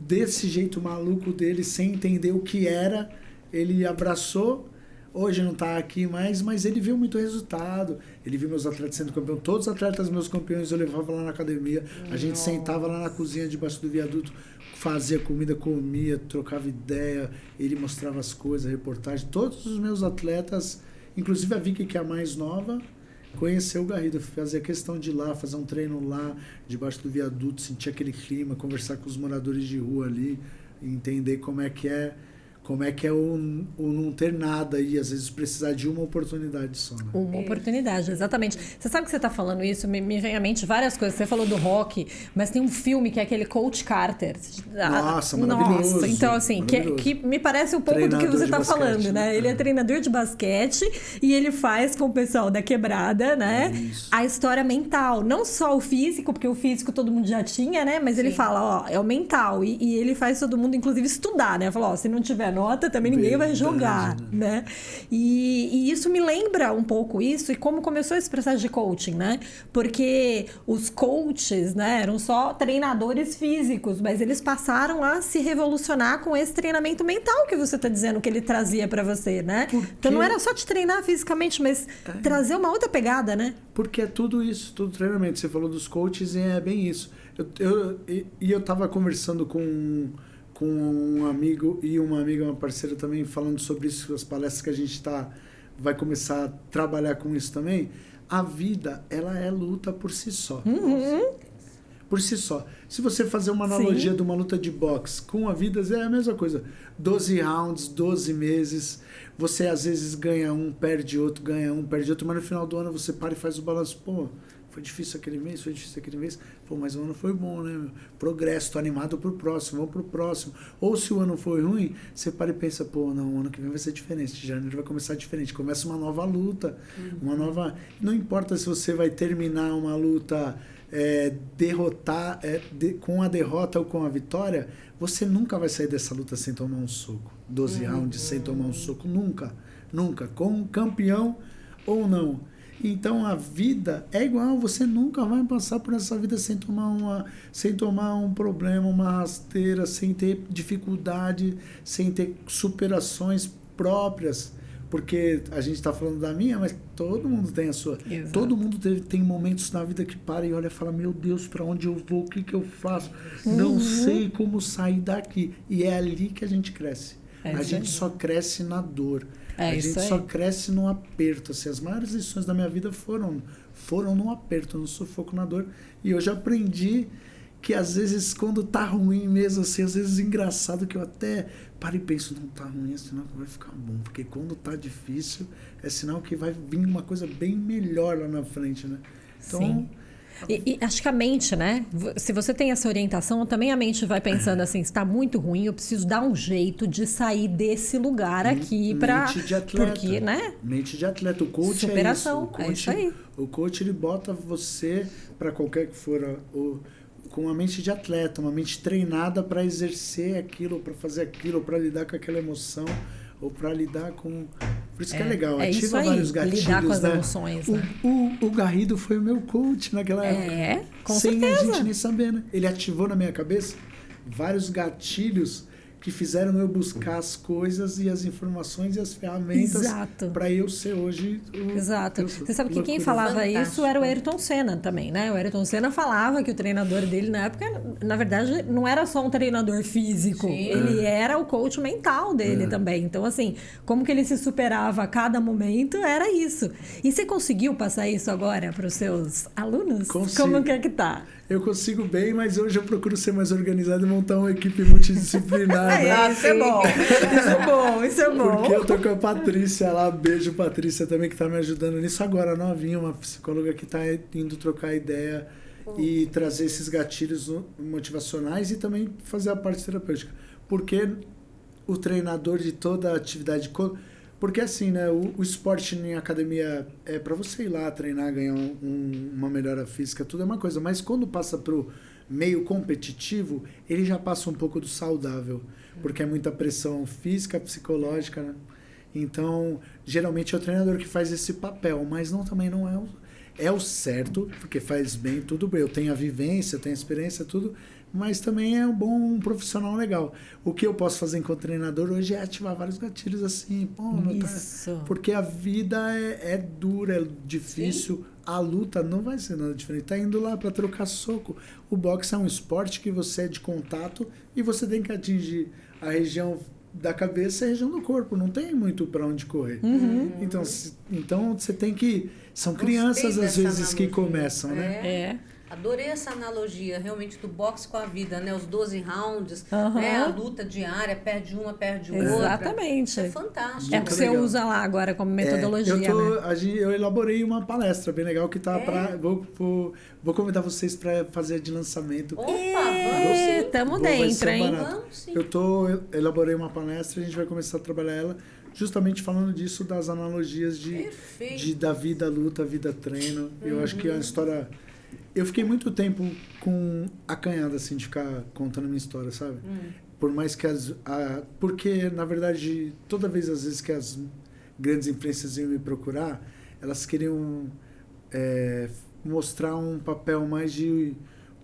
desse jeito maluco dele, sem entender o que era, ele abraçou. Hoje não está aqui mais, mas ele viu muito resultado. Ele viu meus atletas sendo campeão. Todos os atletas meus campeões eu levava lá na academia. A gente sentava lá na cozinha debaixo do viaduto, fazia comida, comia, trocava ideia. Ele mostrava as coisas, reportagem. Todos os meus atletas, inclusive a Vicky, que é a mais nova, conheceu o Garrido. Fazia questão de ir lá, fazer um treino lá, debaixo do viaduto, sentir aquele clima, conversar com os moradores de rua ali, entender como é como é que é o não ter nada e às vezes precisar de uma oportunidade só, né? Uma oportunidade, exatamente. Você sabe que você está falando isso, me vem à mente várias coisas. Você falou do rock, mas tem um filme que é aquele Coach Carter. Nossa, maravilhoso. Nossa, então assim, que me parece um pouco do que você está falando, né? Ele é treinador de basquete e ele faz com o pessoal da quebrada, né? A história mental. Não só o físico, porque o físico todo mundo já tinha, né? Mas ele fala, ó, é o mental. E ele faz todo mundo, inclusive, estudar, né? Fala, ó, se não tiver nota, também ninguém vai jogar, né? E isso me lembra um pouco isso e como começou esse processo de coaching, né? Porque os coaches, né, eram só treinadores físicos, mas eles passaram a se revolucionar com esse treinamento mental que você está dizendo que ele trazia para você, né? Então não era só te treinar fisicamente, mas trazer uma outra pegada, né? Porque é tudo isso, tudo treinamento. Você falou dos coaches e é bem isso. Eu tava conversando com um amigo e uma amiga, uma parceira também, falando sobre isso, as palestras que a gente vai começar a trabalhar com isso também. A vida, ela é luta por si só. Por si só. Se você fazer uma analogia de uma luta de boxe com a vida, é a mesma coisa. 12 rounds, 12 meses, você às vezes ganha um, perde outro, ganha um, perde outro, mas no final do ano você para e faz o balanço. Pô, foi difícil aquele mês, foi difícil aquele mês. Pô, mas o ano foi bom, né, meu? Progresso, tô animado pro próximo, vamos pro próximo. Ou se o ano foi ruim, você para e pensa, pô, não, o ano que vem vai ser diferente, janeiro vai começar diferente. Começa uma nova luta, uma nova... Não importa se você vai terminar uma luta, com a derrota ou com a vitória, você nunca vai sair dessa luta sem tomar um soco. 12 rounds sem tomar um soco, nunca. Nunca. Com um campeão ou não. Então a vida é igual, você nunca vai passar por essa vida sem tomar um problema, uma rasteira, sem ter dificuldade, sem ter superações próprias, porque a gente está falando da minha, mas todo mundo tem a sua. Exato. Todo mundo tem momentos na vida que para e olha e fala, meu Deus, para onde eu vou, o que eu faço? Não sei como sair daqui. E é ali que a gente cresce. A gente só cresce na dor. A gente só cresce no aperto. Assim, as maiores lições da minha vida foram no aperto, no sufoco, na dor. E eu já aprendi que às vezes quando tá ruim mesmo, assim, às vezes engraçado que eu até paro e penso, não tá ruim, é sinal que vai ficar bom. Porque quando tá difícil, é sinal que vai vir uma coisa bem melhor lá na frente, né? Então... Sim. E acho que a mente, né? Se você tem essa orientação, também a mente vai pensando assim, está muito ruim, eu preciso dar um jeito de sair desse lugar aqui para... Mente de atleta. Porque, né? Mente de atleta. O coach superação, é isso. É isso aí. O coach, ele bota você, para qualquer que for, com uma mente de atleta, uma mente treinada para exercer aquilo, para fazer aquilo, para lidar com aquela emoção, ou para lidar com... Por isso que é legal, ativa vários gatilhos. Lidar com as emoções, né? O Garrido foi o meu coach naquela época. Com sem certeza. A gente nem saber, né? Ele ativou na minha cabeça vários gatilhos que fizeram eu buscar as coisas e as informações e as ferramentas para eu ser hoje Exato. Você sabe que quem falava isso era o Ayrton Senna também, né? O Ayrton Senna falava que o treinador dele na época, na verdade, não era só um treinador físico. Sim. Ele era o coach mental dele também. Então, assim, como que ele se superava a cada momento, era isso. E você conseguiu passar isso agora para os seus alunos? Consigo. Como que é que tá? Eu consigo bem, mas hoje eu procuro ser mais organizado e montar uma equipe multidisciplinar. Né? Isso é bom. Isso é bom, isso é bom. Porque eu tô com a Patrícia lá, beijo Patrícia também, que tá me ajudando nisso agora, novinha, uma psicóloga que tá indo trocar ideia e trazer esses gatilhos motivacionais e também fazer a parte terapêutica. Porque o treinador de toda a atividade... Porque assim, né, o esporte em academia é para você ir lá treinar, ganhar uma melhora física, tudo é uma coisa. Mas quando passa pro meio competitivo, ele já passa um pouco do saudável. Porque é muita pressão física, psicológica, né? Então, geralmente é o treinador que faz esse papel, mas também não é o certo, porque faz bem, tudo bem. Eu tenho a vivência, eu tenho a experiência, tudo... Mas também é um profissional legal. O que eu posso fazer enquanto treinador hoje é ativar vários gatilhos assim. Porque a vida é dura, é difícil. Sim. A luta não vai ser nada diferente. Tá indo lá para trocar soco. O boxe é um esporte que você é de contato e você tem que atingir a região da cabeça e a região do corpo. Não tem muito para onde correr. Então você tem que... São crianças às vezes que começam, né? Adorei essa analogia, realmente, do boxe com a vida, né? Os 12 rounds, Aham. né? A luta diária, perde uma, perde outra. Exatamente. Isso é fantástico. É o que você legal. usa lá agora como metodologia, né? Eu elaborei uma palestra bem legal que tá vou convidar vocês para fazer de lançamento. Opa, vamos sim. Tamo Vai dentro, ser hein? barato. Vamos sim. Elaborei uma palestra, a gente vai começar a trabalhar ela justamente falando disso, das analogias da vida luta, vida treino. Eu acho que é uma história... Eu fiquei muito tempo acanhado, assim, de ficar contando minha história, sabe? Por mais que porque, na verdade, toda vez, às vezes, que as grandes influências iam me procurar, elas queriam mostrar um papel mais de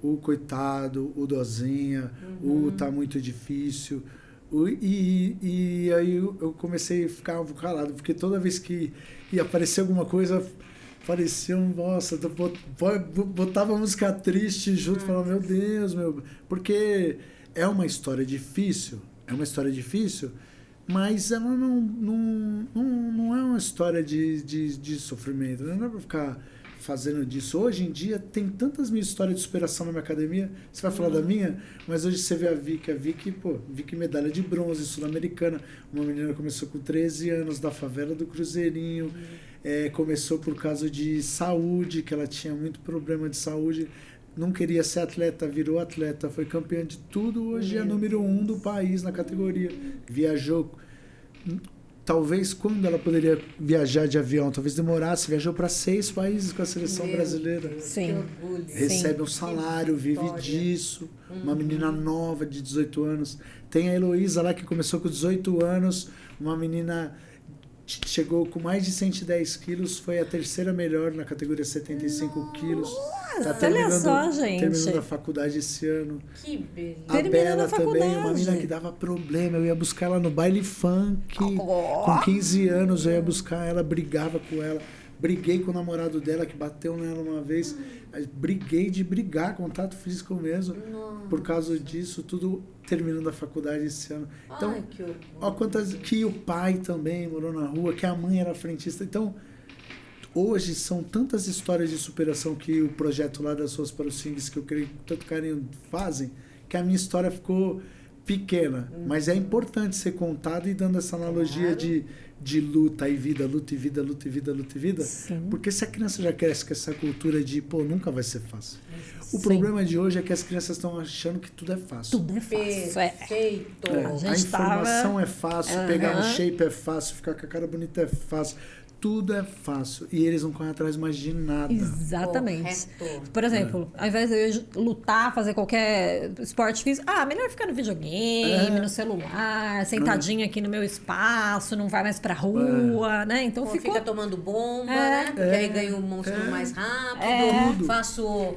o coitado, o dozinha, o tá muito difícil. E aí eu comecei a ficar calado, porque toda vez que ia aparecer alguma coisa... Parecia nossa, botava música triste junto, falava, meu Deus, porque é uma história difícil, mas ela não é uma história de sofrimento, não dá pra ficar fazendo disso. Hoje em dia tem tantas mil histórias de superação na minha academia, você vai falar da minha, mas hoje você vê a Vicky medalha de bronze, sul-americana, uma menina começou com 13 anos, da favela do Cruzeirinho, começou por causa de saúde, que ela tinha muito problema de saúde, não queria ser atleta, virou atleta, foi campeã de tudo, hoje é número 1 do país na categoria. Viajou, talvez quando ela poderia viajar de avião, talvez demorasse, viajou para 6 países com a seleção brasileira. Deus, Sim. que orgulho. Recebe um salário, vive disso. Uma menina nova de 18 anos. Tem a Heloísa lá que começou com 18 anos, uma menina... Chegou com mais de 110 quilos, foi a terceira melhor na categoria 75 quilos. Olha só, gente. Terminando a faculdade esse ano. Que beleza. A Terminando Bela a também, uma faculdade. menina que dava problema. Eu ia buscar ela no baile funk. Com 15 anos eu ia buscar ela, brigava com ela. Briguei com o namorado dela que bateu nela uma vez. Briguei de brigar, contato físico mesmo. Por causa disso, tudo terminando a faculdade esse ano. Então, Ai, que orgulho. ó, que o pai também morou na rua, que a mãe era frentista. Então, hoje são tantas histórias de superação que o projeto lá das Ruas para os Sings, que eu creio que tanto carinho fazem, que a minha história ficou pequena. Mas é importante ser contada e dando essa analogia de luta e vida, luta e vida, luta e vida, luta e vida. Sim. Porque se a criança já cresce com essa cultura de, nunca vai ser fácil. O Sim. problema de hoje é que as crianças estão achando que tudo é fácil. Tudo é fácil. Perfeito. A informação é fácil, pegar um shape é fácil, ficar com a cara bonita é fácil. Tudo é fácil. E eles não correm atrás mais de nada. Exatamente. Correto. Por exemplo, ao invés de eu lutar, fazer qualquer esporte físico, melhor ficar no videogame, no celular, sentadinha aqui no meu espaço, não vai mais pra rua, né? Então Fica tomando bomba, né? Porque aí ganha um monstro mais rápido. Faço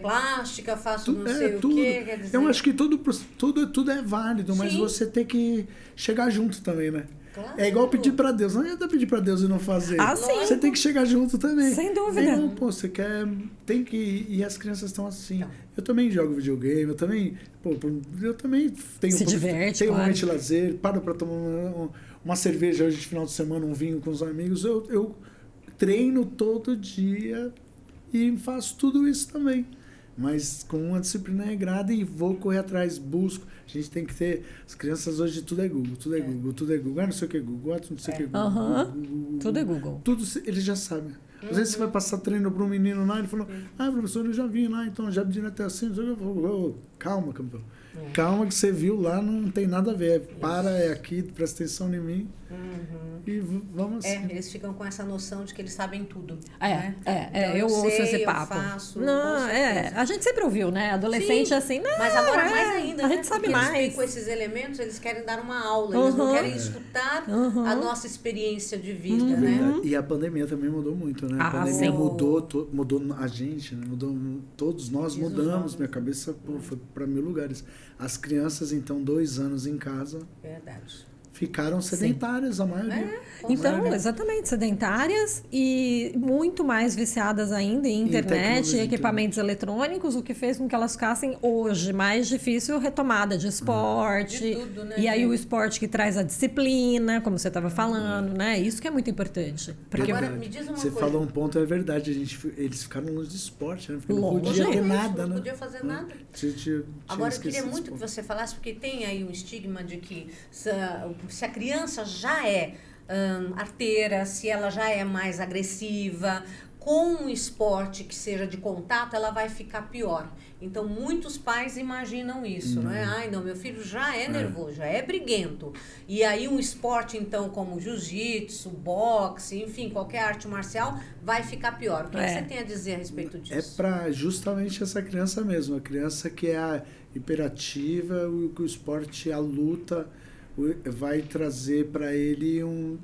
plástica, faço não sei tudo. o quê. Quer dizer... Eu acho que tudo é válido, mas você tem que chegar junto também, né? Claro. É igual pedir pra Deus. Não adianta pedir pra Deus e não fazer. Sim. Você tem que chegar junto também. Sem dúvida. Não, você quer... Tem que... E as crianças estão assim. Eu também jogo videogame, eu também tenho... Se diverte, tenho um claro. momento de lazer, paro pra tomar uma cerveja hoje de final de semana, um vinho com os amigos. Eu treino todo dia e faço tudo isso também. Mas com uma disciplina regrada e vou correr atrás, busco. A gente tem que ter... As crianças hoje tudo é Google, tudo é Google, tudo é Google. Não sei o que é Google, não sei o que é Google, Google. Tudo é Google. Tudo eles já sabem. Às vezes você vai passar treino para um menino lá e ele falou, professor, eu já vim lá, então já direto assim. Calma, campeão. Calma que você viu lá, não tem nada a ver. É aqui, presta atenção em mim. E vamos assim. Eles ficam com essa noção de que eles sabem tudo. Então, eu ouço esse papo. Eu faço, não, a gente sempre ouviu, né? Adolescente Sim, assim, não. Mas agora mais ainda, a né? gente sabe Porque mais. eles vêm com esses elementos, eles querem dar uma aula, eles não querem escutar a nossa experiência de vida, né? Verdade. E a pandemia também mudou muito, né? A pandemia sim. mudou a gente, né? Todos nós mudamos. Minha cabeça foi para 1000 lugares. As crianças, então, 2 anos em casa. Verdade. ficaram sedentárias, a maioria. Então, exatamente, sedentárias e muito mais viciadas ainda em internet e equipamentos eletrônicos, o que fez com que elas ficassem hoje mais difícil retomada de esporte. De tudo, né, e aí gente? o esporte que traz a disciplina, como você estava falando, né? Isso que é muito importante. Porque Agora, me diz uma Você coisa. falou um ponto, é verdade. Eles ficaram longe de esporte, né? Porque não Longe. podia ter Isso, nada, não né? podia fazer nada. Tinha Agora, eu queria esquecido muito do que esporte. você falasse, porque tem aí um estigma de que se a criança já é arteira, se ela já é mais agressiva, com um esporte que seja de contato, ela vai ficar pior. Então, muitos pais imaginam isso, não é? Ai, não, meu filho já é nervoso, já é briguento. E aí um esporte, então, como jiu-jitsu, boxe, enfim, qualquer arte marcial, vai ficar pior. O que você tem a dizer a respeito disso? É para justamente essa criança mesmo, a criança que é a hiperativa, o esporte, a luta, vai trazer para ele um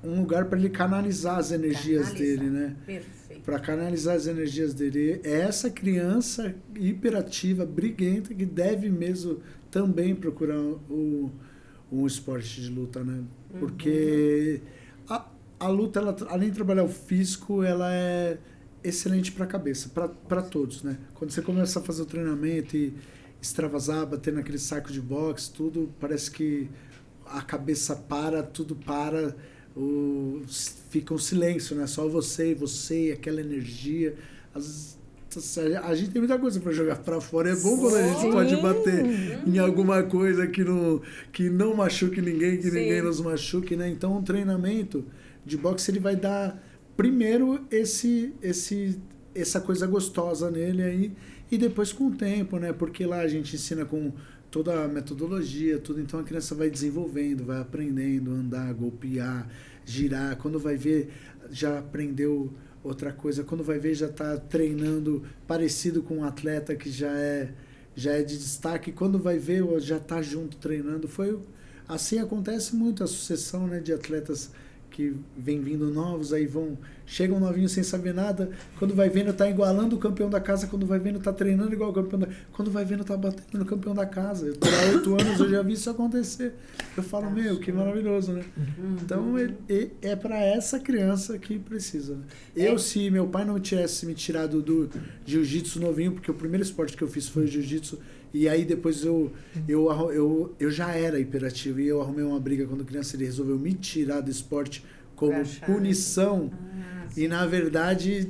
lugar para ele canalizar as energias dele, né? Perfeito. Para canalizar as energias dele. É essa criança hiperativa, briguenta, que deve mesmo também procurar um esporte de luta, né? Porque a luta, ela, além de trabalhar o físico, ela é excelente para a cabeça, para todos, né? Quando você começa a fazer o treinamento e extravasar, bater naquele saco de boxe, tudo, parece que a cabeça para, tudo para, fica um silêncio, né? Só você e aquela energia. A gente tem muita coisa para jogar para fora. É bom quando a gente pode bater em alguma coisa que não machuque ninguém, que ninguém nos machuque, né? Então, o treinamento de boxe, ele vai dar primeiro essa coisa gostosa nele aí, e depois com o tempo, né? Porque lá a gente ensina com toda a metodologia, tudo, então a criança vai desenvolvendo, vai aprendendo a andar, golpear, girar. Quando vai ver, já aprendeu outra coisa. Quando vai ver, já está treinando parecido com um atleta que já é de destaque. Quando vai ver, já está junto treinando. Assim acontece muito a sucessão, né, de atletas que vem vindo novos, aí chegam novinhos sem saber nada, quando vai vendo tá igualando o campeão da casa, quando vai vendo tá treinando igual o campeão da casa, quando vai vendo tá batendo no campeão da casa. Eu tô há 8 anos, eu já vi isso acontecer. Eu falo, que maravilhoso, né? Então, é para essa criança que precisa, né? Se meu pai não tivesse me tirado do jiu-jitsu novinho, porque o primeiro esporte que eu fiz foi o jiu-jitsu, e aí depois eu já era hiperativo e eu arrumei uma briga quando criança, ele resolveu me tirar do esporte como punição. E na verdade,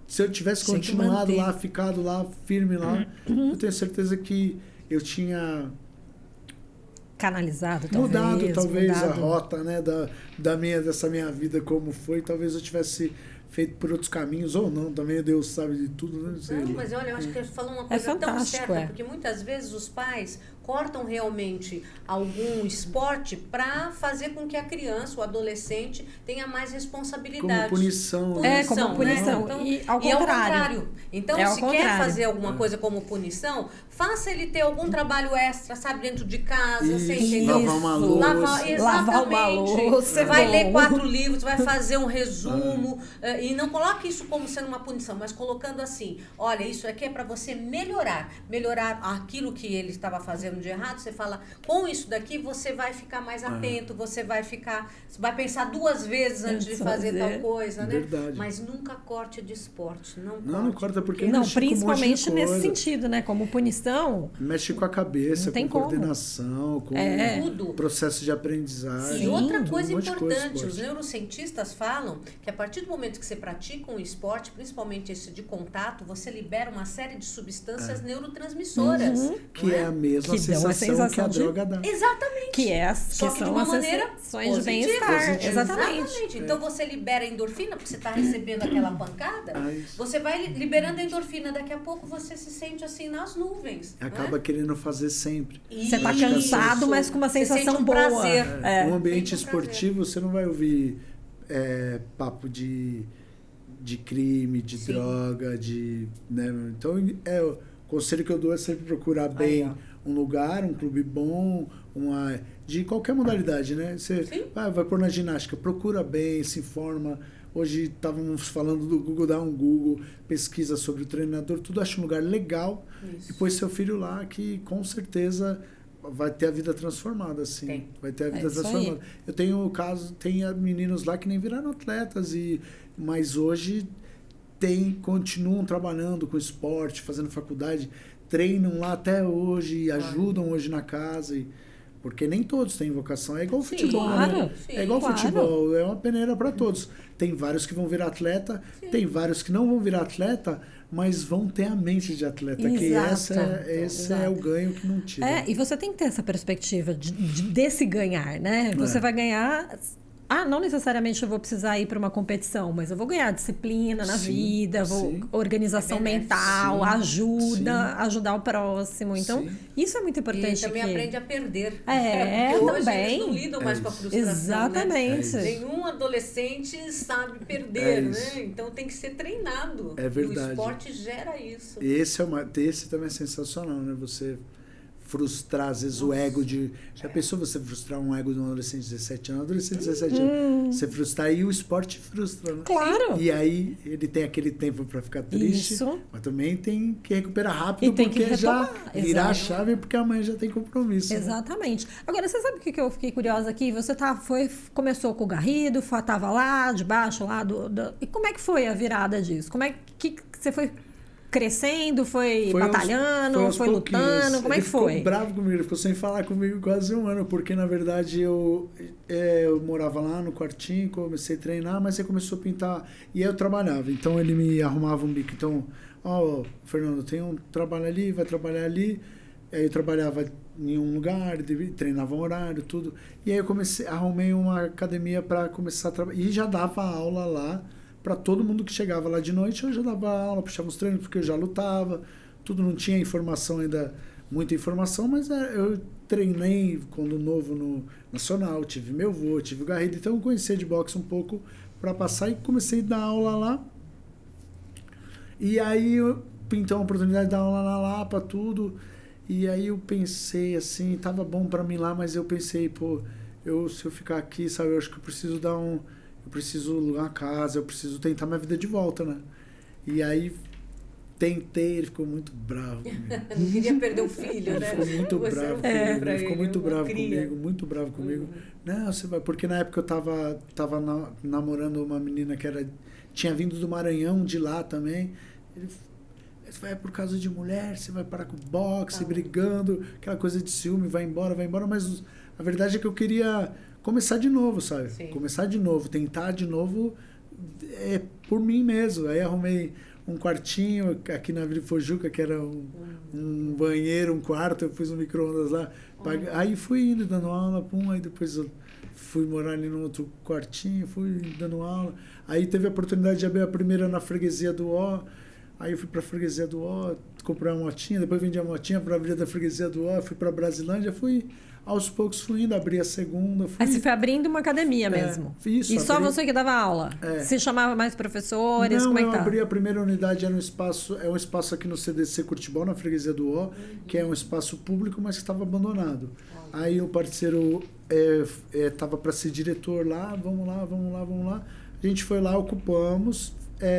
se eu tivesse continuado lá, ficado lá, firme lá, eu tenho certeza que eu tinha canalizado, talvez a rota, né, dessa minha vida como foi. Talvez eu tivesse feito por outros caminhos, ou não, também Deus sabe de tudo, né? Não, mas olha, eu acho que ele falou uma coisa tão certa, porque muitas vezes os pais cortam realmente algum esporte para fazer com que a criança, o adolescente, tenha mais responsabilidade. Como punição. Como punição. Né? Então, e ao contrário. Então, se quer fazer alguma coisa como punição, faça ele ter algum trabalho extra, sabe, dentro de casa, você entendeu? Lavar uma louça. Lavar uma louça. Você vai ler 4 livros, vai fazer um resumo, e não coloque isso como sendo uma punição, mas colocando assim, olha, isso aqui é para você melhorar aquilo que ele estava fazendo de errado. Você fala, com isso daqui você vai ficar mais atento, você vai pensar 2 vezes antes de fazer tal coisa, né? Verdade. Mas nunca corte de esporte, não corta, porque não, mexe principalmente com um monte de nesse sentido, né? Como punição. Mexe com a cabeça, com coordenação, com tudo. Processo de aprendizagem. E outra coisa um importante, os neurocientistas falam que a partir do momento que você pratica um esporte, principalmente esse de contato, você libera uma série de substâncias neurotransmissoras. Que é a mesma sensação que a droga dá. Exatamente. Que só que de uma maneira de bem-estar. Exatamente. Então você libera a endorfina, porque você está recebendo aquela pancada, você vai liberando a endorfina, daqui a pouco você se sente assim nas nuvens. Acaba querendo fazer sempre. Você está cansado, mas com uma sensação boa. Prazer. Um ambiente esportivo, você não vai ouvir papo de crime, de droga, né? Então, o conselho que eu dou é sempre procurar bem um lugar, um clube bom, de qualquer modalidade, né? Você vai pôr na ginástica, procura bem, se informa. Hoje estávamos falando do Google, dá um Google, pesquisa sobre o treinador, tudo, acha um lugar legal. E põe seu filho lá, que com certeza vai ter a vida transformada, assim. Tem. Vai ter a vida isso aí. transformada. Eu tenho o caso, tem meninos lá que nem viraram atletas, mas hoje continuam trabalhando com esporte, fazendo faculdade, treinam lá até hoje, e ajudam hoje na casa. Porque nem todos têm vocação. É igual futebol, claro. né? Sim. É igual Claro. futebol, é uma peneira para todos. Tem vários que vão virar atleta, tem vários que não vão virar atleta, mas vão ter a mente de atleta. Que esse é o ganho que não tira. E você tem que ter essa perspectiva desse ganhar, né? Você vai ganhar... não necessariamente eu vou precisar ir para uma competição, mas eu vou ganhar disciplina na vida, organização mental, ajudar o próximo. Então, isso é muito importante. E também aprende a perder. Porque hoje também. eles não lidam mais com a frustração. Exatamente. Né? Nenhum adolescente sabe perder, né? Então tem que ser treinado. É verdade. E o esporte gera isso. Esse também é sensacional, né? Você frustrar, às vezes, o ego de... Já pensou você frustrar um ego de um adolescente de 17 anos? Adolescente de 17 anos. Você frustrar e o esporte frustra, né? Claro. E aí ele tem aquele tempo para ficar triste. Isso. Mas também tem que recuperar rápido, tem porque que já virar a Exato. chave, porque amanhã já tem compromisso. Exatamente. Né? Agora, você sabe o que eu fiquei curiosa aqui? Você começou com o Garrido, estava lá, debaixo lá E como é que foi a virada disso? Como é que você foi crescendo, foi batalhando, foi lutando? Como é que foi? Ele ficou bravo comigo, ele ficou sem falar comigo quase um ano, porque na verdade eu morava lá no quartinho, comecei a treinar, mas ele começou a pintar e aí eu trabalhava, então ele me arrumava um bico. Então, Fernando, tem um trabalho ali, vai trabalhar ali. Aí eu trabalhava em um lugar, treinava um horário, tudo. E aí eu arrumei uma academia para começar a trabalhar. E já dava aula lá para todo mundo que chegava lá de noite. Eu já dava aula, puxava os treinos, porque eu já lutava. Tudo, não tinha informação ainda, muita informação, mas eu treinei quando novo no Nacional, tive meu avô, tive o Garrido. Então eu conhecia de boxe um pouco para passar e comecei a dar aula lá. E aí eu pintou a oportunidade de dar aula na Lapa, tudo. E aí eu pensei assim, tava bom para mim lá, mas eu pensei, se eu ficar aqui, sabe, eu acho que eu preciso eu preciso alugar uma casa, eu preciso tentar minha vida de volta, né? E aí tentei, ele ficou muito bravo comigo. Não queria perder o filho, né? Ele ficou muito bravo comigo, ele ficou muito bravo comigo. Não, você vai, porque na época eu tava namorando uma menina que tinha vindo do Maranhão, de lá também. Você vai por causa de mulher, você vai parar com boxe, brigando, aquela coisa de ciúme, vai embora, mas a verdade é que eu queria começar de novo, sabe? Sim. Começar de novo, tentar de novo por mim mesmo. Aí arrumei um quartinho aqui na Vila Pojuca, que era um banheiro, um quarto, eu pus um micro-ondas lá. Aí fui indo, dando aula, aí depois eu fui morar ali num outro quartinho, fui dando aula. Aí teve a oportunidade de abrir a primeira na freguesia do Ó. Aí eu fui para a freguesia do Ó, comprei uma motinha, depois vendi a motinha para abrir da freguesia do Ó, fui para Brasilândia, aos poucos fui indo, abri a segunda. Aí você foi abrindo uma academia mesmo? Isso. E só você que dava aula? Você chamava mais professores? Não, como é que eu tá? abri a primeira unidade, um espaço aqui no CDC Curtibol, na freguesia do Ó, que é um espaço público, mas que estava abandonado. Aí o parceiro estava para ser diretor lá, vamos lá. A gente foi lá, ocupamos,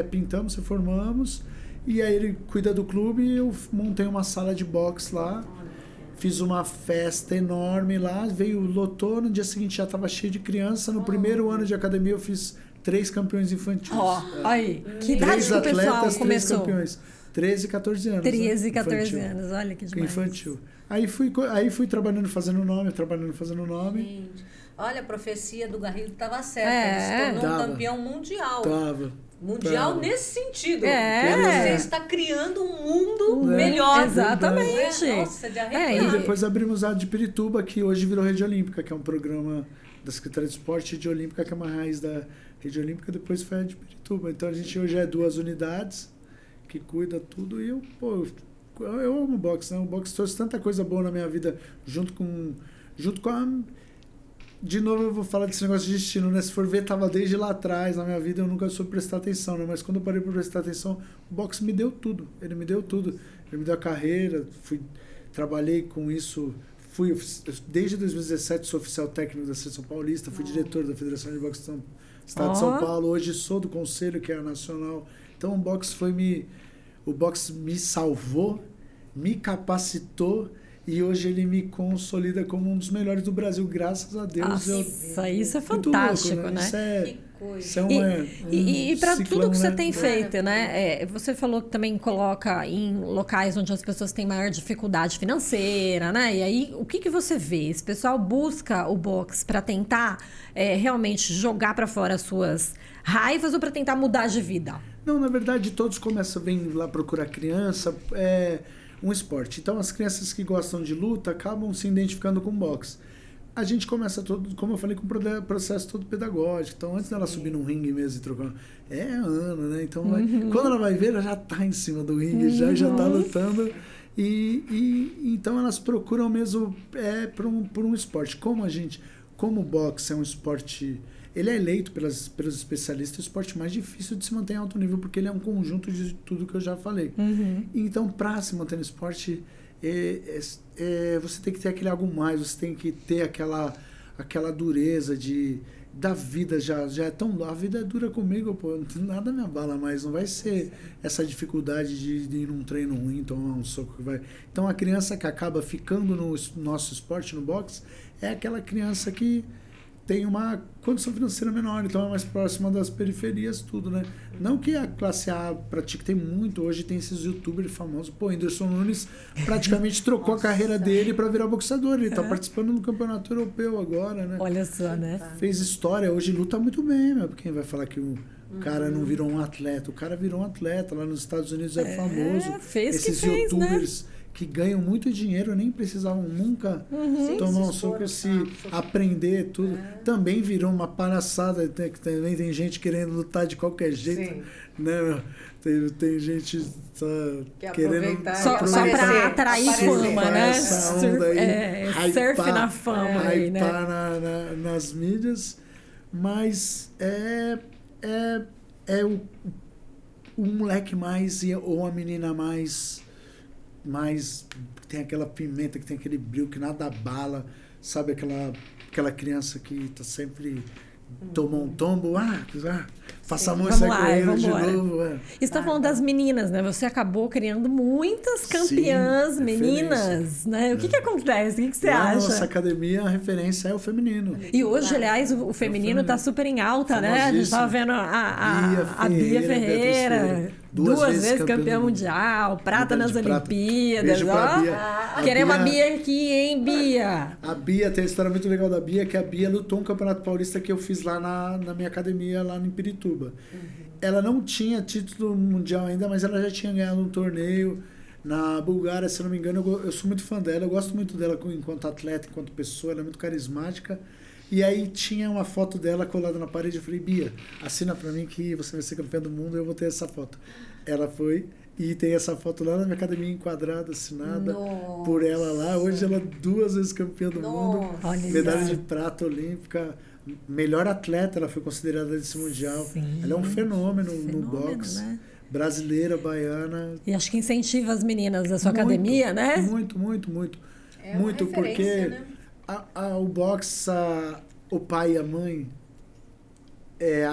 pintamos, reformamos. E aí ele cuida do clube e eu montei uma sala de boxe lá. Fiz uma festa enorme lá, lotou, no dia seguinte já estava cheio de criança. No primeiro ano de academia eu fiz 3 campeões infantis. Aí, que idade que o pessoal começou? 3 campeões. 13 e 14 anos. 13 e 14 anos, olha que demais. Infantil. Aí fui trabalhando, fazendo nome. Gente, olha, a profecia do Garrido estava certa. Ele se tornou um campeão mundial. Mundial nesse sentido. Você está criando um mundo melhor. Exatamente. Nossa, de arrepiar. E depois abrimos a de Pirituba, que hoje virou Rede Olímpica, que é um programa da Secretaria de Esporte. Rede Olímpica, que é uma raiz da Rede Olímpica, depois foi a de Pirituba. Então a gente hoje é 2 unidades que cuida tudo. E eu amo boxe, né? O boxe trouxe tanta coisa boa na minha vida, junto com a... De novo eu vou falar desse negócio de destino, né? Se for ver, tava desde lá atrás na minha vida, eu nunca soube prestar atenção, né? Mas quando eu parei para prestar atenção, o boxe me deu tudo. Ele me deu tudo. Ele me deu a carreira, trabalhei com isso. Desde 2017 sou oficial técnico da Seleção Paulista, fui diretor da Federação de Boxe do Estado de São Paulo, hoje sou do Conselho, que é a Nacional. Então o boxe me salvou, me capacitou E hoje ele me consolida como um dos melhores do Brasil, graças a Deus. Nossa, isso é muito fantástico, louco, né? Isso é, Que coisa. isso é E para ciclão, tudo que você né? tem feito, né? Você falou que também coloca em locais onde as pessoas têm maior dificuldade financeira, né? E aí, o que você vê? Esse pessoal busca o box para tentar realmente jogar para fora as suas raivas ou para tentar mudar de vida? Não, na verdade, todos começam a vir lá procurar criança, um esporte. Então, as crianças que gostam de luta acabam se identificando com boxe. A gente começa todo, como eu falei, com o processo todo pedagógico. Então, antes dela subir num ringue mesmo e trocar, ano, né? Então, quando ela vai ver, ela já tá em cima do ringue, já tá lutando. Então, elas procuram mesmo por um esporte. Como o boxe é um esporte... Ele é eleito pelos especialistas o esporte mais difícil de se manter em alto nível, porque ele é um conjunto de tudo que eu já falei. Então, para se manter no esporte, você tem que ter aquele algo mais, você tem que ter aquela dureza da vida, já é tão... A vida é dura comigo, pô, nada me abala mais, não vai ser essa dificuldade de ir num treino ruim, tomar um soco que vai... Então, a criança que acaba ficando no nosso esporte, no boxe, é aquela criança que tem uma condição financeira menor, então é mais próxima das periferias, tudo, né? Não que a classe A pratique, tem muito, hoje tem esses youtubers famosos, pô, Whindersson Nunes praticamente trocou a carreira dele para virar boxeador, ele tá participando do campeonato europeu agora, né? Olha só, né? Fez história, hoje luta muito bem, meu, quem vai falar que o cara não virou um atleta? O cara virou um atleta, lá nos Estados Unidos é famoso. Esses youtubers... Né? Que ganham muito dinheiro, nem precisavam nunca tomar um soco, se aprender tudo. Também virou uma palhaçada, também tem gente querendo lutar de qualquer jeito. Né? Tem gente querendo só para atrair fama, né? Surf na fama aí, né? Nas mídias, mas o moleque mais ou a menina mais tem aquela pimenta, que tem aquele brilho, que nada abala, sabe? Aquela criança que tá sempre tomou um tombo, passa a mão e sai correndo de novo. Você está falando das meninas, né? Você acabou criando muitas campeãs meninas, né? O que acontece? O que você acha? Na nossa academia, a referência é o feminino. E hoje, aliás, o feminino está super em alta, né? A gente estava vendo a Bia Ferreira, duas vezes campeã mundial, prata nas Olimpíadas. Queremos a Bia aqui, hein, Bia? A Bia, tem uma história muito legal da Bia, que a Bia lutou um campeonato paulista que eu fiz lá na minha academia, lá em Pirituba. Ela não tinha título mundial ainda, mas ela já tinha ganhado um torneio na Bulgária, se não me engano. Eu sou muito fã dela, eu gosto muito dela enquanto atleta, enquanto pessoa, ela é muito carismática. E aí tinha uma foto dela colada na parede, eu falei, Bia, assina pra mim que você vai ser campeã do mundo e eu vou ter essa foto. Ela foi e tem essa foto lá na minha academia enquadrada, assinada por ela lá. Hoje ela é 2 vezes campeã do mundo, medalha de prata olímpica, melhor atleta, ela foi considerada desse mundial. Sim. Ela é um fenômeno no boxe, né? Brasileira, baiana. E acho que incentiva as meninas da sua academia, né? Muito. Muito, porque né? O boxe, o pai e a mãe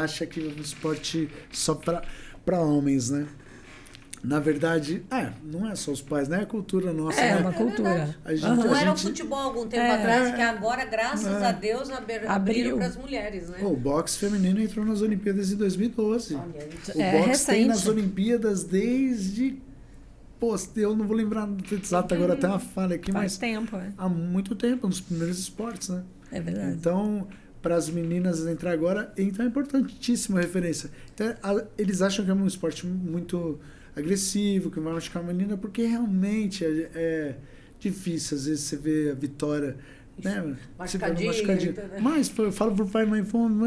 acha que o esporte só para homens, né? Na verdade, não é só os pais, né? É a cultura nossa, né? É uma cultura. Não era o futebol algum tempo atrás, que agora, graças a Deus, abriram para as mulheres, né? O boxe feminino entrou nas Olimpíadas em 2012. Olha isso. O boxe tem nas Olimpíadas desde... Pô, eu não vou lembrar exato agora, até uma falha aqui, Faz mas... tempo, há muito tempo, nos primeiros esportes, né? É verdade. Então, para as meninas entrar agora, então é importantíssima a referência. Então, eles acham que é um esporte muito agressivo, que vai machucar a menina, porque realmente é difícil. Às vezes você vê a vitória, né? Machucadinha. Mas eu falo pro pai e mãe,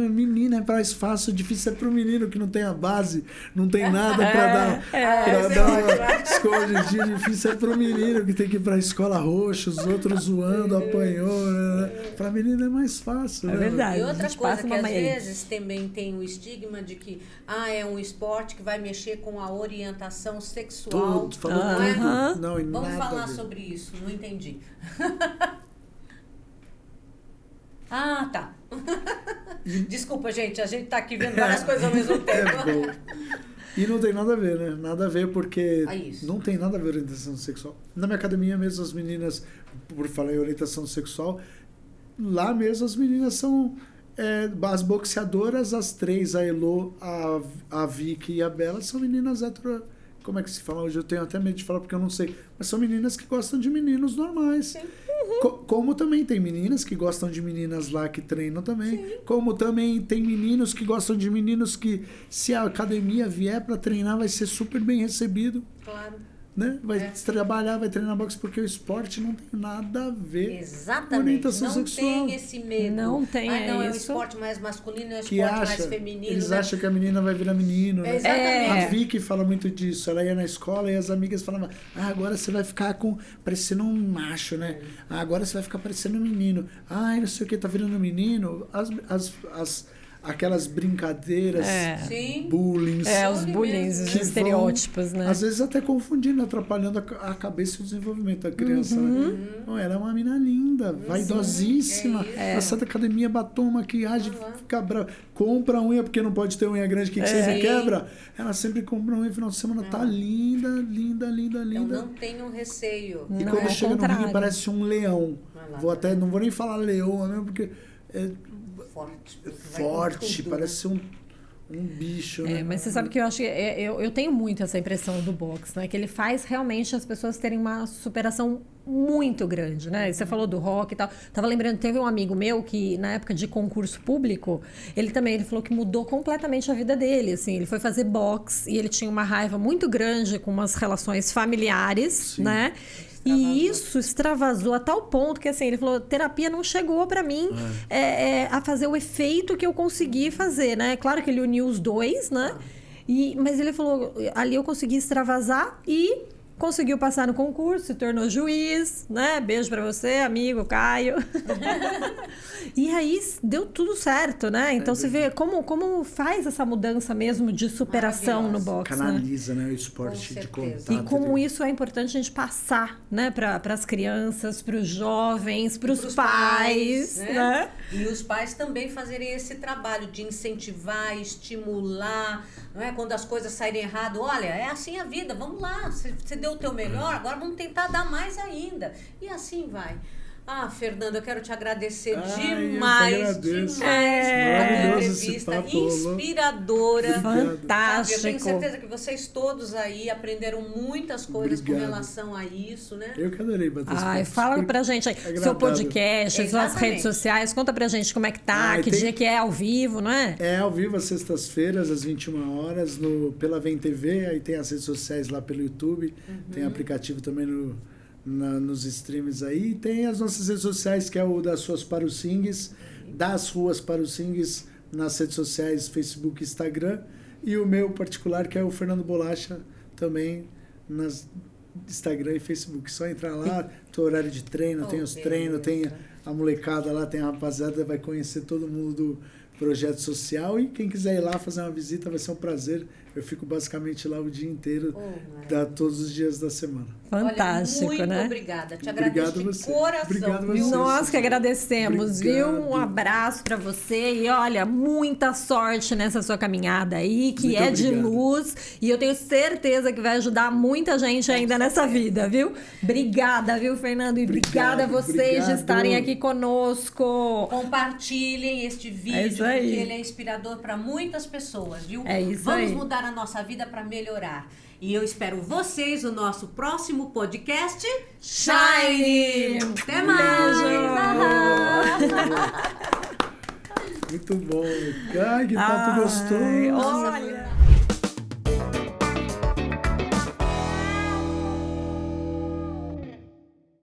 menina é mais fácil, difícil é pro menino que não tem a base, não tem nada para dar escola hoje em dia, difícil é pro menino que tem que ir pra escola roxa, os outros zoando, apanhou, né? Pra menina é mais fácil, né? Verdade. E outra coisa que às vezes também tem o estigma de que é um esporte que vai mexer com a orientação sexual. Tudo, falou não é? Não, vamos falar sobre isso, não entendi. Tá. Desculpa, gente. A gente tá aqui vendo várias coisas ao mesmo tempo. E não tem nada a ver, né? Nada a ver porque isso. não tem nada a ver com orientação sexual. Na minha academia mesmo, as meninas, por falar em orientação sexual, lá mesmo as meninas são as boxeadoras, as três, a Elô, a Vicky e a Bela, são meninas hétero... Como é que se fala hoje? Eu tenho até medo de falar porque eu não sei. Mas são meninas que gostam de meninos normais. Como também tem meninas que gostam de meninas lá que treinam também. Sim. Como também tem meninos que gostam de meninos que, se a academia vier para treinar, vai ser super bem recebido. Claro. Né? Vai trabalhar, vai treinar boxe, porque o esporte não tem nada a ver Exatamente. com orientação não sexual. Tem esse medo. Não tem, não, é um isso. esporte mais masculino, é um Que esporte acha, mais feminino. eles né? acham que a menina vai virar menino. Né? Exatamente. A Vicky fala muito disso. Ela ia na escola e as amigas falavam: agora você vai ficar parecendo um macho, né? Agora você vai ficar parecendo um menino. Não sei o que, tá virando menino. Aquelas brincadeiras, bullying. Os bullying, os estereótipos, né? Às vezes até confundindo, atrapalhando a cabeça e o desenvolvimento da criança. Né? Não, ela é uma menina linda, vaidosíssima. Sai da academia, batom, maquiagem, fica brava. Compra unha, porque não pode ter unha grande, que sempre quebra. Ela sempre compra unha no final de semana, tá linda, linda, linda, linda. Eu não tenho receio. E quando chega no ringue, parece um leão. Não vou nem falar leoa, né? Porque... Forte, parece um bicho, né? Mas você sabe que eu acho que eu tenho muito essa impressão do boxe, né? Que ele faz realmente as pessoas terem uma superação muito grande, né? Você falou do rock e tal. Tava lembrando, teve um amigo meu que, na época de concurso público, ele falou que mudou completamente a vida dele, assim. Ele foi fazer boxe e ele tinha uma raiva muito grande com umas relações familiares, Sim. né? E isso extravasou a tal ponto que, assim, ele falou, terapia não chegou para mim a fazer o efeito que eu consegui fazer, né? Claro que ele uniu os dois, né? Mas ele falou, ali eu consegui extravasar e conseguiu passar no concurso, se tornou juiz, né? Beijo pra você, amigo Caio. E aí deu tudo certo, né? Então você vê como faz essa mudança mesmo de superação no boxe. Canaliza, né? O esporte de contato. E como isso é importante a gente passar, né? Para as crianças, para os jovens, para os pais, né? E os pais também fazerem esse trabalho de incentivar, estimular, não é? Quando as coisas saírem errado, olha, é assim a vida, vamos lá, você deu o teu melhor, agora vamos tentar dar mais ainda. E assim vai. Fernanda, eu quero te agradecer demais. Demais a tua entrevista inspiradora. Fantástico. Eu tenho certeza que vocês todos aí aprenderam muitas coisas com relação a isso, né? Eu que adorei bater esse papo. Fala pra gente aí, seu podcast, suas redes sociais, conta pra gente como é que tá, dia que é ao vivo, não é? É ao vivo às sextas-feiras, às 21 horas, pela Vem TV, aí tem as redes sociais lá pelo YouTube, tem aplicativo também nos streams aí. Tem as nossas redes sociais, que é o das Ruas para os Singues, das Ruas para os Singues, nas redes sociais, Facebook e Instagram. E o meu particular, que é o Fernando Bolacha, também nas Instagram e Facebook. Só entrar lá, tem horário de treino, tem os treinos, tem a molecada lá, tem a rapaziada, vai conhecer todo mundo do projeto social. E quem quiser ir lá fazer uma visita, vai ser um prazer. Eu fico basicamente lá o dia inteiro, todos os dias da semana. Fantástico, olha, muito obrigada. Te agradeço de coração. Obrigado viu? Nós que agradecemos, viu? Um abraço para você e olha, muita sorte nessa sua caminhada aí, que muito de luz. E eu tenho certeza que vai ajudar muita gente ainda nessa vida, viu? Obrigada, viu, Fernando? E obrigada a vocês de estarem aqui conosco. Compartilhem este vídeo, porque ele é inspirador para muitas pessoas, viu? É isso Vamos aí. mudar a nossa vida para melhorar. E eu espero vocês no nosso próximo podcast Shine! Até mais! Muito bom. Ai, que papo gostoso. Olha!